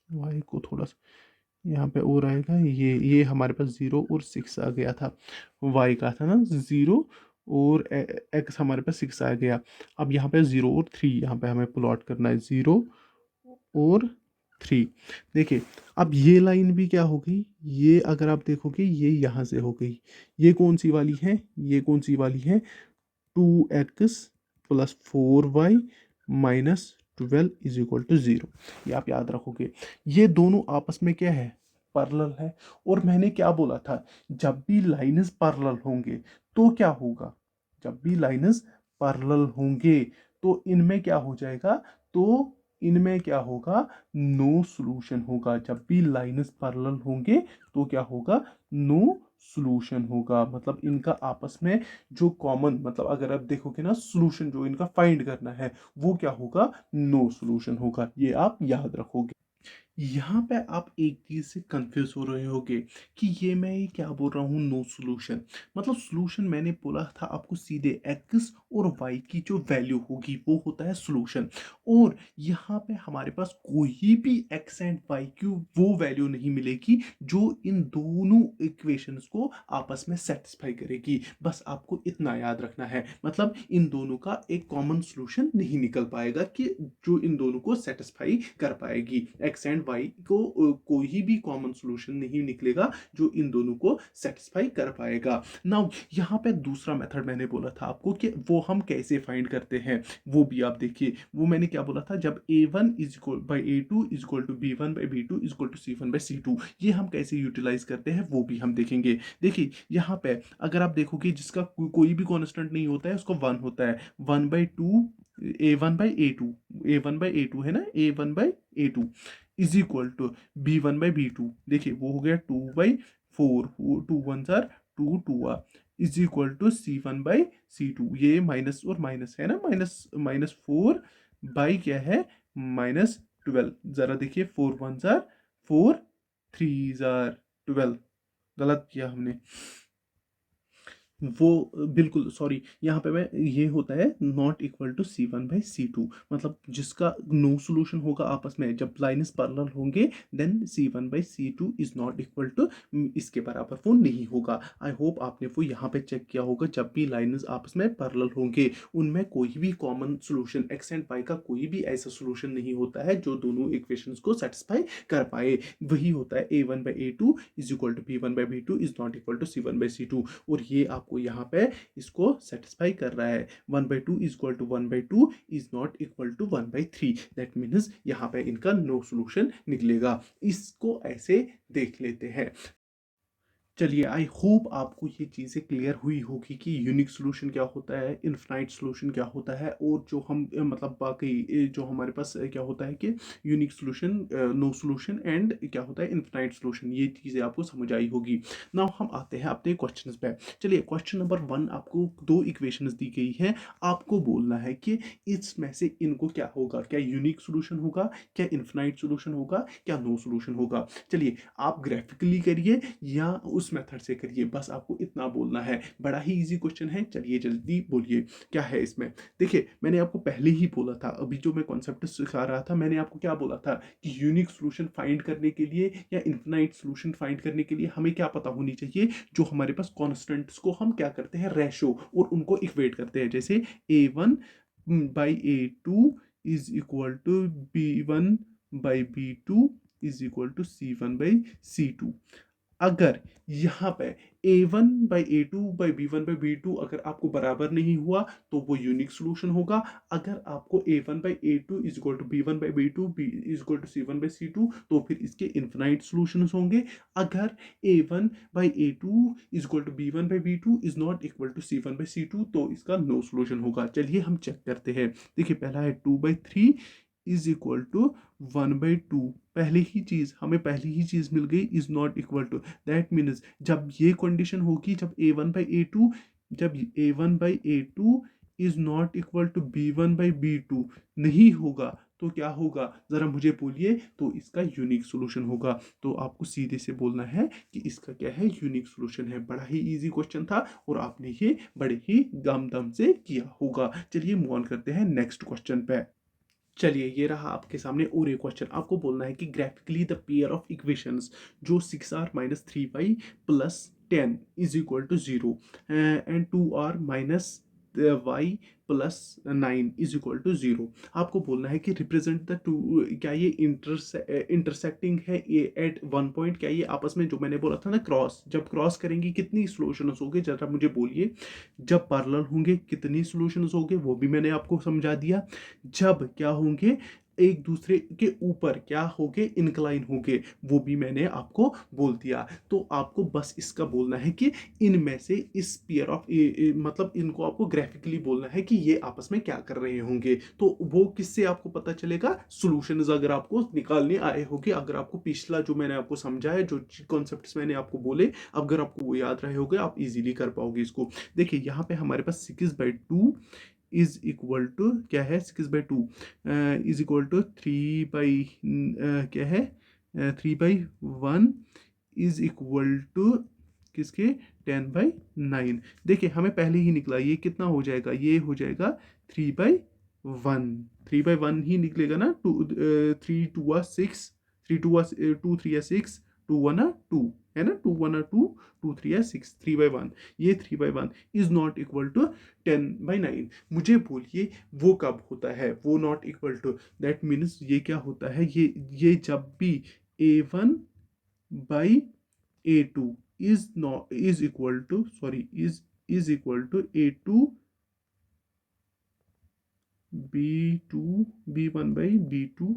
y को थोड़ा सा यहाँ पे और आएगा, ये हमारे पास 0 और 6 आ गया था, y का था ना 0 और x हमारे पास 6 आ गया। अब यहाँ पे 0 और 3 यहाँ पे हमें प्लॉट करना है, 0 और 3। देखिए अब ये लाइन भी क्या हो गई, ये अगर आप देखोगे ये यहाँ से हो गई, ये कौन सी वाली है, ये कौन सी वाली है, 2x + 4y -12 is equal to 0। ये आप याद रखोगे, ये दोनों आपस में क्या है, पैरेलल है। और मैंने क्या बोला था, जब भी लाइन्स पैरेलल होंगे तो क्या होगा, जब भी लाइन्स पैरेलल होंगे तो इनमें क्या हो जाएगा, तो इनमें क्या होगा, नो सॉल्यूशन होगा। जब भी लाइन्स पैरेलल होंगे तो क्या होगा, नो सॉल्यूशन होगा। मतलब इनका आपस में जो कॉमन, मतलब अगर आप देखोगे ना, सॉल्यूशन जो इनका फाइंड करना है वो क्या होगा, नो सॉल्यूशन होगा। ये आप याद रखोगे। यहाँ पे आप एक चीज से कंफ्यूज हो रहे होगे कि ये क्या बोल रहा हूँ, नो सॉल्यूशन। मतलब सॉल्यूशन मैंने बोला था आपको, सीधे x और y की जो वैल्यू होगी वो होता है सॉल्यूशन। और यहाँ पे हमारे पास कोई भी x एंड y की वो वैल्यू नहीं मिलेगी जो इन दोनों इक्वेशंस को आपस में सेटिस्फाई करेगी। बस आपको इतना याद रखना है, मतलब इन दोनों का एक कॉमन सॉल्यूशन नहीं निकल पाएगा कि जो इन दोनों को सेटिस्फाई कर पाएगी, x एंड वाई को कोई भी कॉमन सोल्यूशन नहीं निकलेगा जो इन दोनों को सेटिस्फाई कर पाएगा। नाउ यहाँ पे दूसरा मेथड मैंने बोला था आपको कि वो हम कैसे फाइंड करते हैं, वो भी आप देखिए। वो मैंने क्या बोला था, जब a1 is equal by a2 is equal to b1 by b2 is equal to c1 by c2, ये हम कैसे यूटिलाइज करते हैं वो भी हम देखेंगे। देखिए यहाँ पे अगर आप देखोगे जिसका कोई भी कांस्टेंट नहीं होता है उसको 1 होता है, 1/2 a1/a2, a1/a2 है ना, a1/a2 is equal to b1/b2। देखिए वो हो गया 2/4, 2 1 2 2 इज इक्वल टू c1/c2। ये माइनस और माइनस है ना, -4 बाई क्या है, -12। जरा देखिए 4 1 4, 3 12। गलत किया हमने, वो बिल्कुल सॉरी, यहाँ पे मैं ये होता है नॉट इक्वल टू c1/c2, मतलब जिसका नो सोल्यूशन होगा आपस में जब लाइन्स पैरेलल होंगे, then c1/c2 is not equal to, इसके बराबर वो नहीं होगा। आई होप आपने वो यहाँ पे चेक किया होगा, जब भी लाइन्स आपस में पैरेलल होंगे उनमें कोई भी common solution x and y का कोई भी ऐसा सोल्यूशन नहीं होता है जो दोनों इक्वेशंस को सेटिस्फाई कर पाए। वही होता है a1/a2 is equal to b1/b2 is not equal to c1/c2, और ये आपको यहाँ पे इसको सेटिस्फाई कर रहा है। 1/2 is equal to 1/2 is not equal to 1/3, that means यहाँ पे इनका नो सोल्यूशन निकलेगा। इसको ऐसे देख लेते हैं। चलिए, आई होप आपको ये चीज़ें क्लियर हुई होगी कि यूनिक सोल्यूशन क्या होता है, इनफाइनाइट सोल्यूशन क्या होता है, और जो हम मतलब बाकी जो हमारे पास क्या होता है कि unique solution, no solution and क्या होता है इनफाइनाइट सोल्यूशन, ये चीज़ें आपको समझ आई होगी। नाउ हम आते हैं अपने क्वेश्चंस पे। चलिए, क्वेश्चन नंबर 1, आपको 2 इक्वेशंस दी गई है, आपको बोलना है कि इसमें से इनको क्या होगा, क्या यूनिक सोल्यूशन होगा, क्या इनफाइनाइट सोल्यूशन होगा, क्या नो सोल्यूशन होगा। चलिए, आप ग्राफिकली करिए या उस मेथड से करिए, बस आपको इतना बोलना है। बड़ा ही इजी क्वेश्चन है, चलिए जल्दी बोलिए क्या है इसमें। देखिए, मैंने आपको पहले ही बोला था, अभी जो मैं कॉन्सेप्ट सिखा रहा था, मैंने आपको क्या बोला था कि यूनिक सोल्यूशन फाइंड करने के लिए या इनफिनाइट सोल्यूशन फाइंड करने के लिए हमें क्या पता होनी चाहिए, जो हमारे पास कॉन्स्टेंट्स को हम क्या करते हैं, रेशो, और उनको इक्वेट करते हैं। जैसे a1/a2 is equal to b1/b2 is equal to c1/c2। अगर यहाँ पे a1/a2/b1/b2 अगर आपको बराबर नहीं हुआ तो वो यूनिक सोल्यूशन होगा। अगर आपको a1/a2 is equal to b1/b2 is equal to c1/c2 तो फिर इसके इनफिनाइट सॉल्यूशंस होंगे। अगर a1/a2 is equal to b1/b2 is not equal to c1/c2 तो इसका नो सोल्यूशन होगा। चलिए हम चेक करते हैं। देखिए, पहला है 2/3 इज इक्वल टू 1/2। हमें पहली ही चीज मिल गई, is not equal to, that means जब ये कंडीशन होगी, जब a1/a2 is not equal to b1/b2 नहीं होगा तो क्या होगा, जरा मुझे बोलिए, तो इसका यूनिक सॉल्यूशन होगा। तो आपको सीधे से बोलना है कि इसका क्या है, यूनिक सॉल्यूशन है। बड़ा ही इजी क्वेश्चन था और आपने ये बड़े ही दम से किया होगा। चलिए मूव ऑन करते हैं नेक्स्ट क्वेश्चन पे। चलिए, ये रहा आपके सामने और एक क्वेश्चन। आपको बोलना है कि graphically the pair of equations जो 6r minus 3y plus 10 is equal to 0 and 2r minus y plus 9 is equal to 0, आपको बोलना है कि रिप्रेजेंट द टू, क्या ये इंटरसेक्टिंग है ये एट वन पॉइंट, क्या ये आपस में, जो मैंने बोला था ना क्रॉस, जब क्रॉस करेंगे कितनी सॉल्यूशंस होंगे, जरा मुझे बोलिए। जब पैरेलल होंगे कितनी सॉल्यूशंस होंगे वो भी मैंने आपको समझा दिया। जब क्या होंगे, एक दूसरे के ऊपर क्या होंगे, इंक्लाइन होंगे, वो भी मैंने आपको बोल दिया। तो आपको बस इसका बोलना है कि इनमें से इस पेयर ऑफ मतलब इनको आपको ग्राफिकली बोलना है कि ये आपस में क्या कर रहे होंगे। तो वो किससे आपको पता चलेगा, सॉल्यूशंस अगर आपको निकालने आए होंगे, अगर आपको पिछला जो मैंने आपको समझाया, जो कॉन्सेप्ट्स मैंने आपको बोले, अगर आपको वो याद रहे होंगे, आप इजीली कर पाओगे इसको। देखिए, यहाँ पे हमारे पास 6/2 इज इक्वल टू क्या है, 6/2 इज इक्वल टू 3 क्या है, 3/1 इज इक्वल टू किसके, 10/9। देखिए, हमें पहले ही निकला, ये कितना हो जाएगा, ये हो जाएगा 3/1, 3/1 ही निकलेगा ना। 3 2 6, 3 2 2 3 6, 2 1 2, है ना, 2 1 2, 2 3 है 6, 3/1, ये 3/1 इज नॉट इक्वल टू 10/9। मुझे बोलिए वो कब होता है, वो not equal to, that means ये क्या होता है, ये जब भी A1/A2 is equal to, sorry, is equal to A2/B2, B1/B2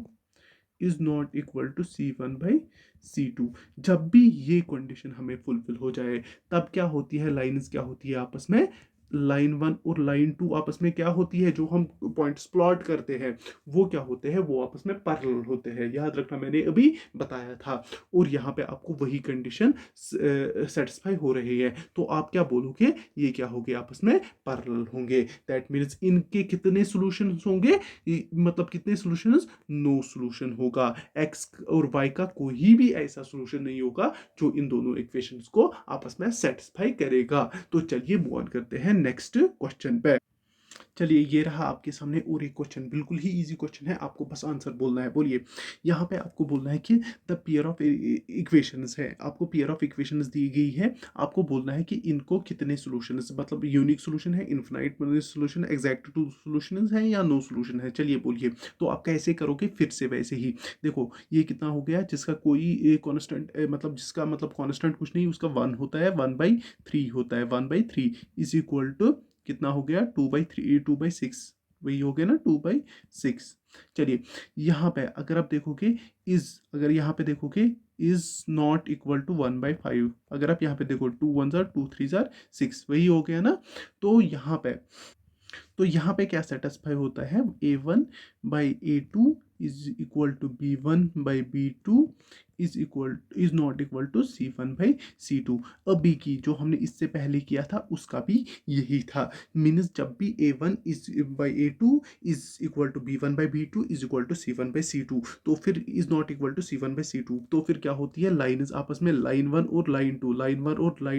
is not equal to C1/C2। जब भी ये कंडीशन हमें फुलफिल हो जाए, तब क्या होती है, लाइन्स क्या होती है आपस में, लाइन 1 और लाइन 2 आपस में क्या होती है, जो हम पॉइंट्स प्लॉट करते हैं वो क्या होते हैं, वो आपस में पैरेलल होते हैं, याद रखना मैंने अभी बताया था। और यहाँ पे आपको वही कंडीशन सेटिस्फाई हो रही है, तो आप क्या बोलोगे, ये क्या होंगे, आपस में पैरेलल होंगे। दैट मीन्स इनके कितने सॉल्यूशंस होंगे, मतलब कितने सॉल्यूशंस, नो सॉल्यूशन होगा। एक्स और वाई का कोई भी ऐसा सॉल्यूशन नहीं होगा जो इन दोनों इक्वेशंस को आपस में सेटिस्फाई करेगा। तो चलिए मूव ऑन करते हैं नेक्स्ट क्वेश्चन पे। चलिए ये रहा आपके सामने और एक क्वेश्चन, बिल्कुल ही इजी क्वेश्चन है, आपको बस आंसर बोलना है। बोलिए, यहाँ पे आपको बोलना है कि द पेयर ऑफ इक्वेशंस है, आपको पेयर ऑफ इक्वेशंस दी गई है, आपको बोलना है कि इनको कितने सॉल्यूशंस, मतलब यूनिक सॉल्यूशन है, infinite solution, exact two solutions है या नो सॉल्यूशन है। चलिए बोलिए, तो आप कैसे करोगे, फिर से वैसे ही देखो, ये कितना हो गया, जिसका कोई कांस्टेंट, मतलब जिसका मतलब कांस्टेंट कुछ नहीं, उसका 1 होता है, 1/3 होता है, 1/3 इज इक्वल टू कितना हो गया, 2/3, 2/6, वही हो गया ना, 2/6। चलिए यहाँ पे अगर आप देखोगे, अगर यहाँ पे देखोगे इज नॉट इक्वल टू 1/5, अगर आप यहाँ पे देखो, 2 1 2 3 6, वही हो गया ना। तो यहाँ पे क्या सेटिस्फाई होता है, A1/A2 is equal to B1/B2 is not equal to C1/C2। अभी की जो हमने इससे पहले किया था उसका भी यही था, मीन्स जब भी A1/A2 is equal to B1/B2 is equal to C1/C2, तो फिर is not equal to C1/C2, तो फिर क्या होती है, लाइन्स आपस में, लाइन 1 और लाइन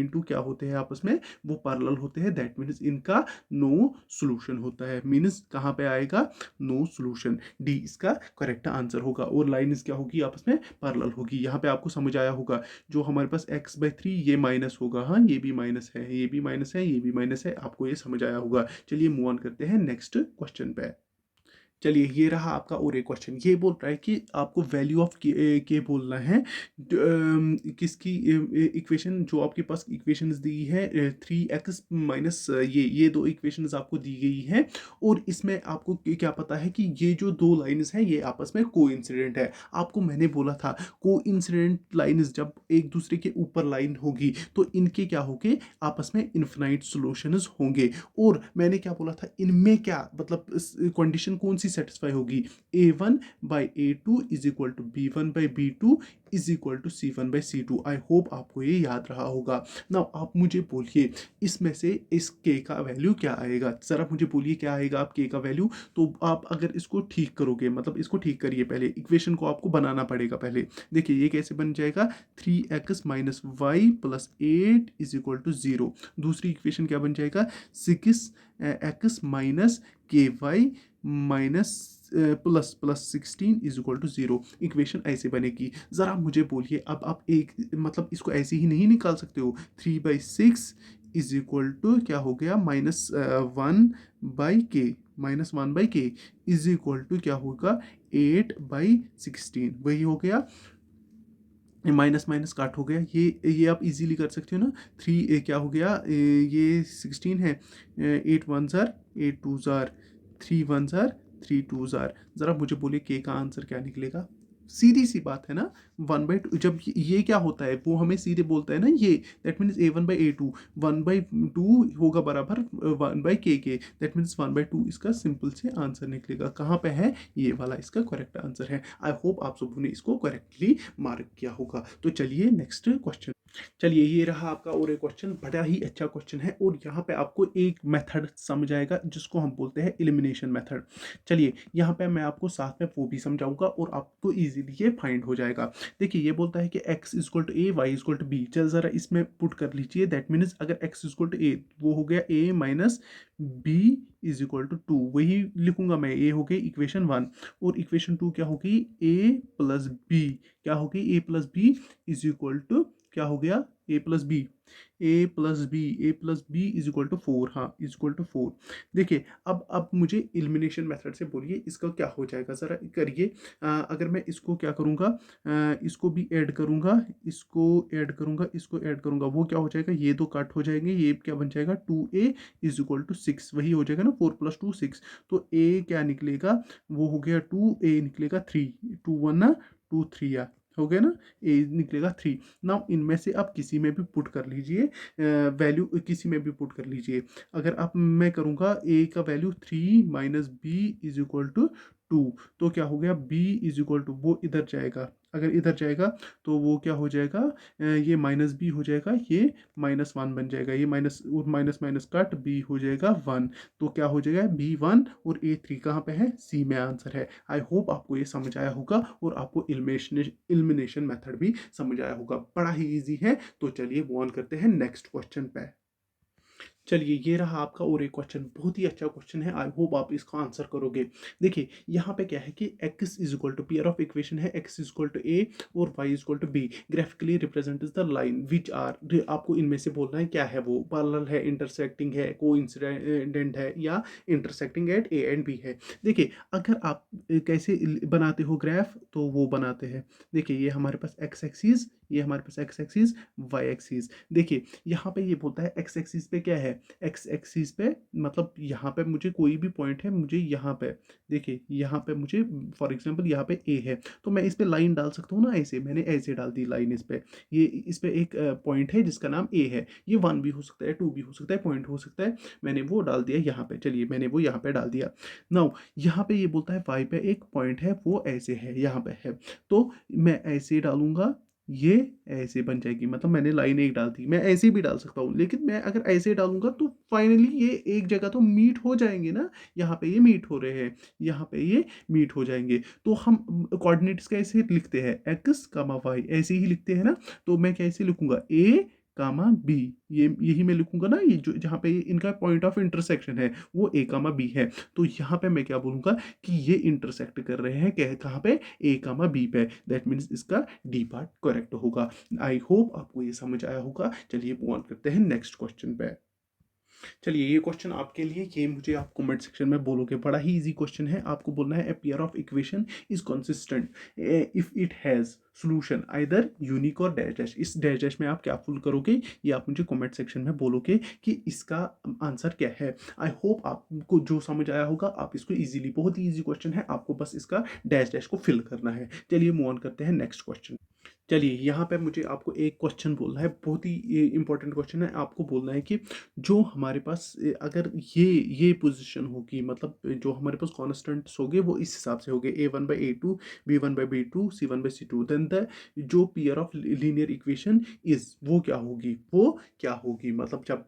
2 क्या होते हैं आपस में, वो पैरेलल होते हैं। दैट मीन्स इनका नो सॉल्यूशन होता है, मीन्स कहाँ पे आएगा, नो सॉल्यूशन, डी इसका करेक्ट आंसर होगा। और लाइन्स क्या होगी, आपस में पैरेलल होगी। यहाँ पे आपको समझ आया होगा, जो हमारे पास x/3 ये माइनस होगा, हाँ ये भी माइनस है, ये भी माइनस है, ये भी माइनस है, आपको ये समझ आया होगा। चलिए मूव ऑन करते हैं नेक्स्ट क्वेश्चन पे। चलिए ये रहा आपका और एक क्वेश्चन, ये बोल रहा है कि आपको वैल्यू ऑफ के बोलना है, किसकी इक्वेशन, जो आपके पास इक्वेशंस दी है 3x माइनस, ये दो इक्वेशंस आपको दी गई है, और इसमें आपको क्या पता है कि ये जो दो लाइन्स हैं ये आपस में कोइंसिडेंट है। आपको मैंने बोला था कोइंसिडेंट लाइन्स जब एक दूसरे के ऊपर लाइन होगी तो इनके क्या होंगे, आपस में इनफिनाइट सॉल्यूशंस होंगे। और मैंने क्या बोला था, इनमें क्या मतलब कंडीशन कौन सी सेटिस्फाई होगी, A1/A2 is equal to B1/B2 is equal to C1/C2। I hope आपको ये याद रहा होगा। नाउ आप मुझे बोलिए, इसमें से इस k का वैल्यू क्या आएगा, जरा मुझे बोलिए क्या आएगा आप k का वैल्यू। तो आप अगर इसको ठीक करोगे, मतलब इसको ठीक करिए, पहले इक्वेशन को आपको बनाना पड़ेगा। पहले देखिए ये कैसे बन जाएगा, 3x minus Y plus 8 is equal to 0। दूसरी इक्वेशन क्या बन जाएगा, 6x minus KY minus plus plus 16 is equal to 0। Equation ऐसे बनेगी। ज़रा मुझे बोलिए, अब आप एक मतलब इसको ऐसे ही नहीं निकाल सकते हो। 3/6 इज इक्वल टू क्या हो गया, -1/k, -1/k is equal to क्या होगा, 8/16, वही हो गया। माइनस माइनस काट हो गया, ये आप इजीली कर सकते हो ना। 3 क्या हो गया, ये 16 है, 8 1 8 2 3 1 3 2 ज़रा मुझे बोलिए के का आंसर क्या निकलेगा। सीधी सी बात है ना, 1/2, जब ये क्या होता है वो हमें सीधे बोलता है ना, ये दैट मीन्स A1/A2, 1/2 होगा बराबर 1/k के, दैट मीन्स 1/2 इसका सिंपल से आंसर निकलेगा। कहाँ पे है, ये वाला इसका करेक्ट आंसर है। आई होप आप सबों ने इसको करेक्टली मार्क किया होगा। तो चलिए नेक्स्ट क्वेश्चन। चलिए ये रहा आपका और एक क्वेश्चन, बड़ा ही अच्छा क्वेश्चन है, और यहाँ पे आपको एक मेथड समझ आएगा जिसको हम बोलते हैं एलिमिनेशन मेथड। चलिए यहाँ पे मैं आपको साथ में वो भी समझाऊंगा और आपको इजीली ये फाइंड हो जाएगा। देखिए ये बोलता है कि x equal to a, y equal to b। चल ज़रा इसमें पुट कर लीजिए, दैट मीन्स अगर x इक्वल टू a, वो हो गया a minus b is equal to 2, वही लिखूंगा मैं, ये हो गई इक्वेशन 1। और इक्वेशन 2 क्या होगी, a प्लस b, क्या होगी, a plus b is equal to क्या हो गया, a plus b, a plus b is equal to 4, हाँ इज इक्वल टू 4। देखिए अब मुझे एलिमिनेशन मेथड से बोलिए इसका क्या हो जाएगा, ज़रा करिए। अगर मैं इसको क्या करूँगा, इसको भी ऐड करूँगा, इसको ऐड करूँगा, वो क्या हो जाएगा, ये दो कट हो जाएंगे, ये क्या बन जाएगा 2a इज इक्वल टू 6, वही हो जाएगा ना 4 + 2 6। तो a क्या निकलेगा, वो हो गया 2, a निकलेगा 3, 2 1 ना 2 3 या हो गया ना, ए निकलेगा 3। नाउ इनमें से आप किसी में भी पुट कर लीजिए, वैल्यू किसी में भी पुट कर लीजिए। अगर आप मैं करूँगा ए का value 3 minus B is equal to 2, तो क्या हो गया बी इज इक्वल टू, वो इधर जाएगा, अगर इधर जाएगा तो वो क्या हो जाएगा, ये माइनस बी हो जाएगा, ये -1 बन जाएगा, ये माइनस और माइनस माइनस कट, बी हो जाएगा 1। तो क्या हो जाएगा B1 और A3 कहाँ पे है, सी में आंसर है। आई होप आपको ये समझ आया होगा और आपको इल्मिनेशन मेथड भी समझ आया होगा, बड़ा ही इजी है। तो चलिए मूव ऑन करते हैं नेक्स्ट क्वेश्चन पे। चलिए ये रहा आपका और एक क्वेश्चन, बहुत ही अच्छा क्वेश्चन है, आई होप आप इसका आंसर करोगे। देखिए यहाँ पे क्या है कि x is equal to, pair of equation है, x is equal to a और y is equal to b, graphically represent is the line which are, आपको इनमें से बोलना है क्या है वो, पैरेलल है, इंटरसेक्टिंग है, कोइंसिडेंट है, या intersecting at a and b है। देखिए अगर आप कैसे बनाते हो ग्राफ, तो वो बनाते हैं, देखिए ये हमारे पास x एक्सिस, ये हमारे पास x एक्सिस, y एक्सिस। देखिए यहाँ पे ये बोलता है x एक्सिस पे क्या है, x एक्सिस पे मतलब यहाँ पे मुझे कोई भी पॉइंट है, मुझे यहाँ पे देखिए, यहाँ पे मुझे फॉर एग्जांपल यहाँ पे a है, तो मैं इस पे लाइन डाल सकता हूँ ना, ऐसे मैंने ऐसे डाल दी लाइन इस पे, ये इस पे एक पॉइंट है जिसका नाम a है, ये 1 भी हो सकता है, 2 भी हो सकता है, पॉइंट हो सकता है, मैंने वो डाल दिया यहाँ पे, चलिए मैंने वो यहाँ पे डाल दिया। नाउ यहाँ पे ये बोलता है y पे एक पॉइंट है, वो ऐसे है, यहाँ पे है, तो मैं ऐसे डालूंगा, ये ऐसे बन जाएगी, मतलब मैंने लाइन एक डाल दी, मैं ऐसे भी डाल सकता हूँ, लेकिन मैं अगर ऐसे डालूंगा तो फाइनली ये एक जगह तो मीट हो जाएंगे ना, यहाँ पे ये मीट हो रहे हैं, यहाँ पे ये मीट हो जाएंगे। तो हम कोऑर्डिनेट्स कैसे लिखते हैं, x, y ऐसे ही लिखते हैं ना, तो मैं कैसे लिखूंगा a, बी, ये यही मैं लिखूंगा ना, ये जो जहाँ पे इनका पॉइंट ऑफ इंटरसेक्शन है वो a, बी है, तो यहाँ पे मैं क्या बोलूंगा कि ये इंटरसेक्ट कर रहे हैं, कहाँ पे, a, बी पे, दैट मीन्स इसका डी पार्ट करेक्ट होगा। आई होप आपको ये समझ आया होगा। चलिए मूव ऑन करते हैं नेक्स्ट क्वेश्चन पे। चलिए ये क्वेश्चन आपके लिए, ये मुझे आप कमेंट सेक्शन में बोलोगे, बड़ा ही इजी क्वेश्चन है, आपको बोलना है a pair of equation is consistent if it has solution either unique और डैश डैश। इस डैश डैश में आप क्या फुल करोगे, ये आप मुझे कमेंट सेक्शन में बोलोगे कि इसका आंसर क्या है। आई होप आपको जो समझ आया होगा, आप इसको इजीली, बहुत ही इजी क्वेश्चन है, आपको बस इसका डैश डैश को फिल करना है। चलिए मूव ऑन करते हैं नेक्स्ट क्वेश्चन। चलिए यहाँ पे मुझे आपको एक क्वेश्चन बोलना है, बहुत ही इंपॉर्टेंट क्वेश्चन है, आपको बोलना है कि जो हमारे पास अगर ये पोजीशन होगी, मतलब जो हमारे पास कॉन्स्टेंट्स होंगे वो इस हिसाब से होंगे, A1/A2, B1/B2, C1/C2, then the जो pair of linear equation is वो क्या होगी, मतलब जब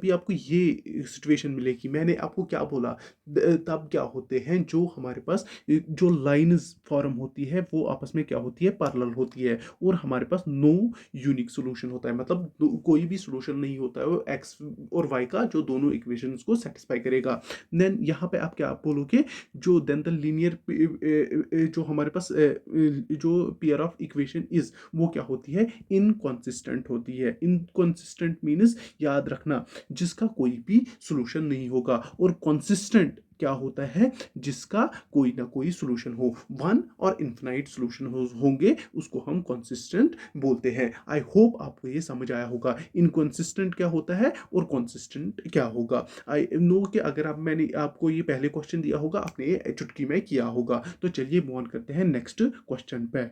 भी आपको ये सिचुएशन मिलेगी, मैंने आपको क्या बोला, तब क्या होते हैं, जो हमारे पास जो लाइंस फॉर्म होती है वो आपस में क्या होती है, पैरेलल होती है, और हमारे पास नो यूनिक सॉल्यूशन होता है, मतलब कोई भी सॉल्यूशन नहीं होता है वो एक्स और वाई का जो दोनों इक्वेशंस को सेटिस्फाई करेगा। देन यहाँ पे आप क्या बोलोगे, जो देन द लीनियर जो हमारे पास जो पेयर ऑफ इक्वेशन इज वो क्या होती है, इनकंसिस्टेंट होती है। इनकंसिस्टेंट मीन्स याद रखना जिसका कोई भी सॉल्यूशन नहीं होगा, और कंसिस्टेंट क्या होता है, जिसका कोई ना कोई सॉल्यूशन हो, वन और इन्फिनाइट सॉल्यूशन होंगे, उसको हम कंसिस्टेंट बोलते हैं। आई होप आपको ये समझ आया होगा, इनकंसिस्टेंट क्या होता है और कंसिस्टेंट क्या होगा। आई नो कि अगर आप मैंने आपको ये पहले क्वेश्चन दिया होगा, आपने ये चुटकी में किया होगा। तो चलिए मूव ऑन करते हैं नेक्स्ट क्वेश्चन पे।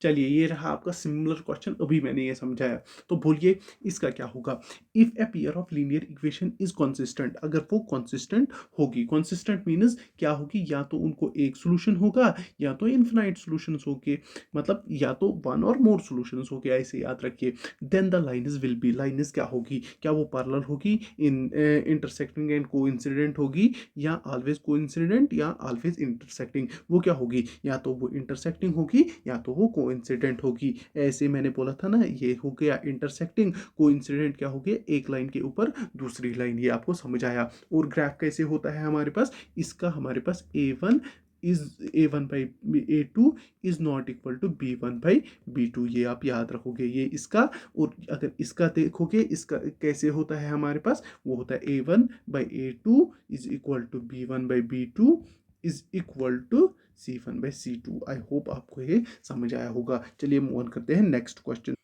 चलिए ये रहा आपका सिमिलर क्वेश्चन, अभी मैंने ये समझाया, तो बोलिए इसका क्या होगा। If a pair of linear equation is consistent, अगर वो कंसिस्टेंट होगी, कंसिस्टेंट मीन्स क्या होगी, या तो उनको एक सॉल्यूशन होगा या तो इनफिनाइट सॉल्यूशंस होंगे, मतलब या तो वन और मोर सॉल्यूशंस होंगे, ऐसे याद रखिए। Then the lines will be, lines क्या होगी, क्या वो पैरेलल होगी, इन इंटरसेक्टिंग एंड कोइंसिडेंट होगी, या ऑलवेज कोइंसिडेंट या ऑलवेज इंटरसेक्टिंग, वो क्या होगी, या तो वो इंटरसेक्टिंग होगी या तो वो कोइंसिडेंट होगी। ऐसे मैंने बोला था ना, ये हो गया इंटरसेक्टिंग, कोइंसिडेंट क्या हो गया, एक लाइन के ऊपर दूसरी लाइन, ये आपको समझ आया। और ग्राफ कैसे होता है हमारे पास, इसका हमारे पास A1 is A1/A2 is not equal to B1/B2। ये आप याद रखोगे, ये इसका। और अगर इसका देखोगे, इसका कैसे होता है हमारे पास, वो होता है A1/A2 is equal to B1/B2 is equal to C1/C2। I hope आपको ये समझ आया होगा। चलिए मूव ऑन करते हैं नेक्स्ट क्वेश्चन।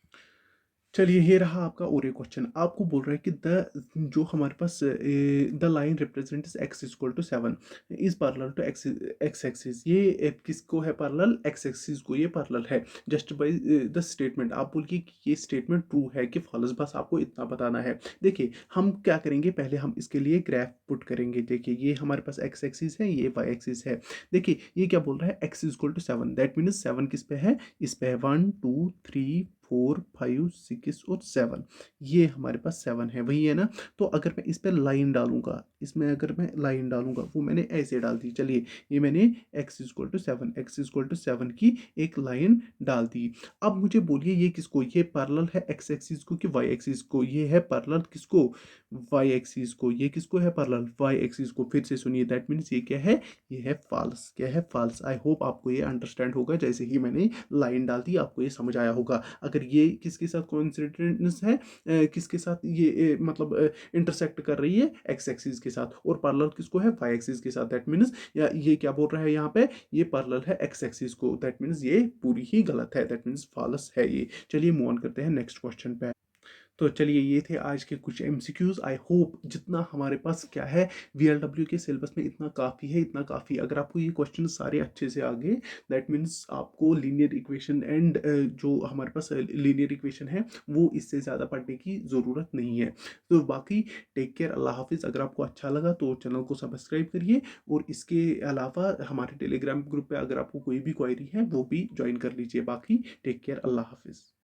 चलिए ये रहा आपका और एक क्वेश्चन। आपको बोल रहा है कि द जो हमारे पास the line represents x equal to 7 is parallel to x axis. ये किसको है पैरेलल? एक्स एक्सिस को ये पैरेलल है। जस्ट बाय द स्टेटमेंट आप बोलिए कि ये स्टेटमेंट ट्रू है कि फॉल्स, बस आपको इतना बताना है। देखिए हम क्या करेंगे, पहले हम इसके लिए ग्राफ पुट करेंगे। देखिए ये हमारे पास एक्स एक्सिस है, ये वाई एक्सिस है। देखिए ये क्या बोल रहा है, x equal to 7, that means 7 किस पे है? इस पे है 1 2 3 4 5 6 और 7। ये हमारे पास 7 है, वही है ना। तो अगर मैं इस पर लाइन डालूंगा, इसमें अगर मैं लाइन डालूंगा, वो मैंने ऐसे डाल दी। चलिए ये मैंने x equal to 7, x equal to 7 की एक लाइन डाल दी। अब मुझे बोलिए ये किसको, ये पैरेलल है x एक्सिस को कि y एक्सिस को? ये है पैरेलल किसको? y एक्सिस को। ये किसको है पैरेलल? y एक्सिस को। फिर से सुनिए, दैट मीन्स ये क्या है? ये है फॉल्स। क्या है? फॉल्स। आई होप आपको ये अंडरस्टैंड होगा। जैसे ही मैंने लाइन डाल दी आपको ये समझ आया होगा। अगर ये किसके साथ कोइंसिडेंस है, किसके साथ ये मतलब इंटरसेक्ट कर रही है? एक्स एक्सिस के साथ। और पैरेलल किसको है? वाई एक्सिस के साथ। दैट मीन्स या ये क्या बोल रहा है यहाँ पे, ये पैरेलल है एक्स एक्सिस को। दैट मीन्स ये पूरी ही गलत है, दैट मीन्स फॉल्स है ये। चलिए मूव ऑन करते हैं नेक्स्ट क्वेश्चन पे। तो चलिए ये थे आज के कुछ एमसीक्यूज। आई होप जितना हमारे पास क्या है वीएलडब्ल्यू के सिलेबस में, इतना काफ़ी है, इतना काफ़ी। अगर आपको ये क्वेश्चन सारे अच्छे से आ गए, दैट मीन्स आपको लीनियर इक्वेशन एंड जो हमारे पास लीनियर इक्वेशन है वो इससे ज़्यादा पढ़ने की ज़रूरत नहीं है। तो बाकी टेक केयर, अल्लाह हाफिज़। अगर आपको अच्छा लगा तो चैनल को सब्सक्राइब करिए, और इसके अलावा हमारे टेलीग्राम ग्रुप पे अगर आपको कोई भी क्वेरी है वो भी ज्वाइन कर लीजिए। बाकी टेक केयर, अल्लाह हाफिज़।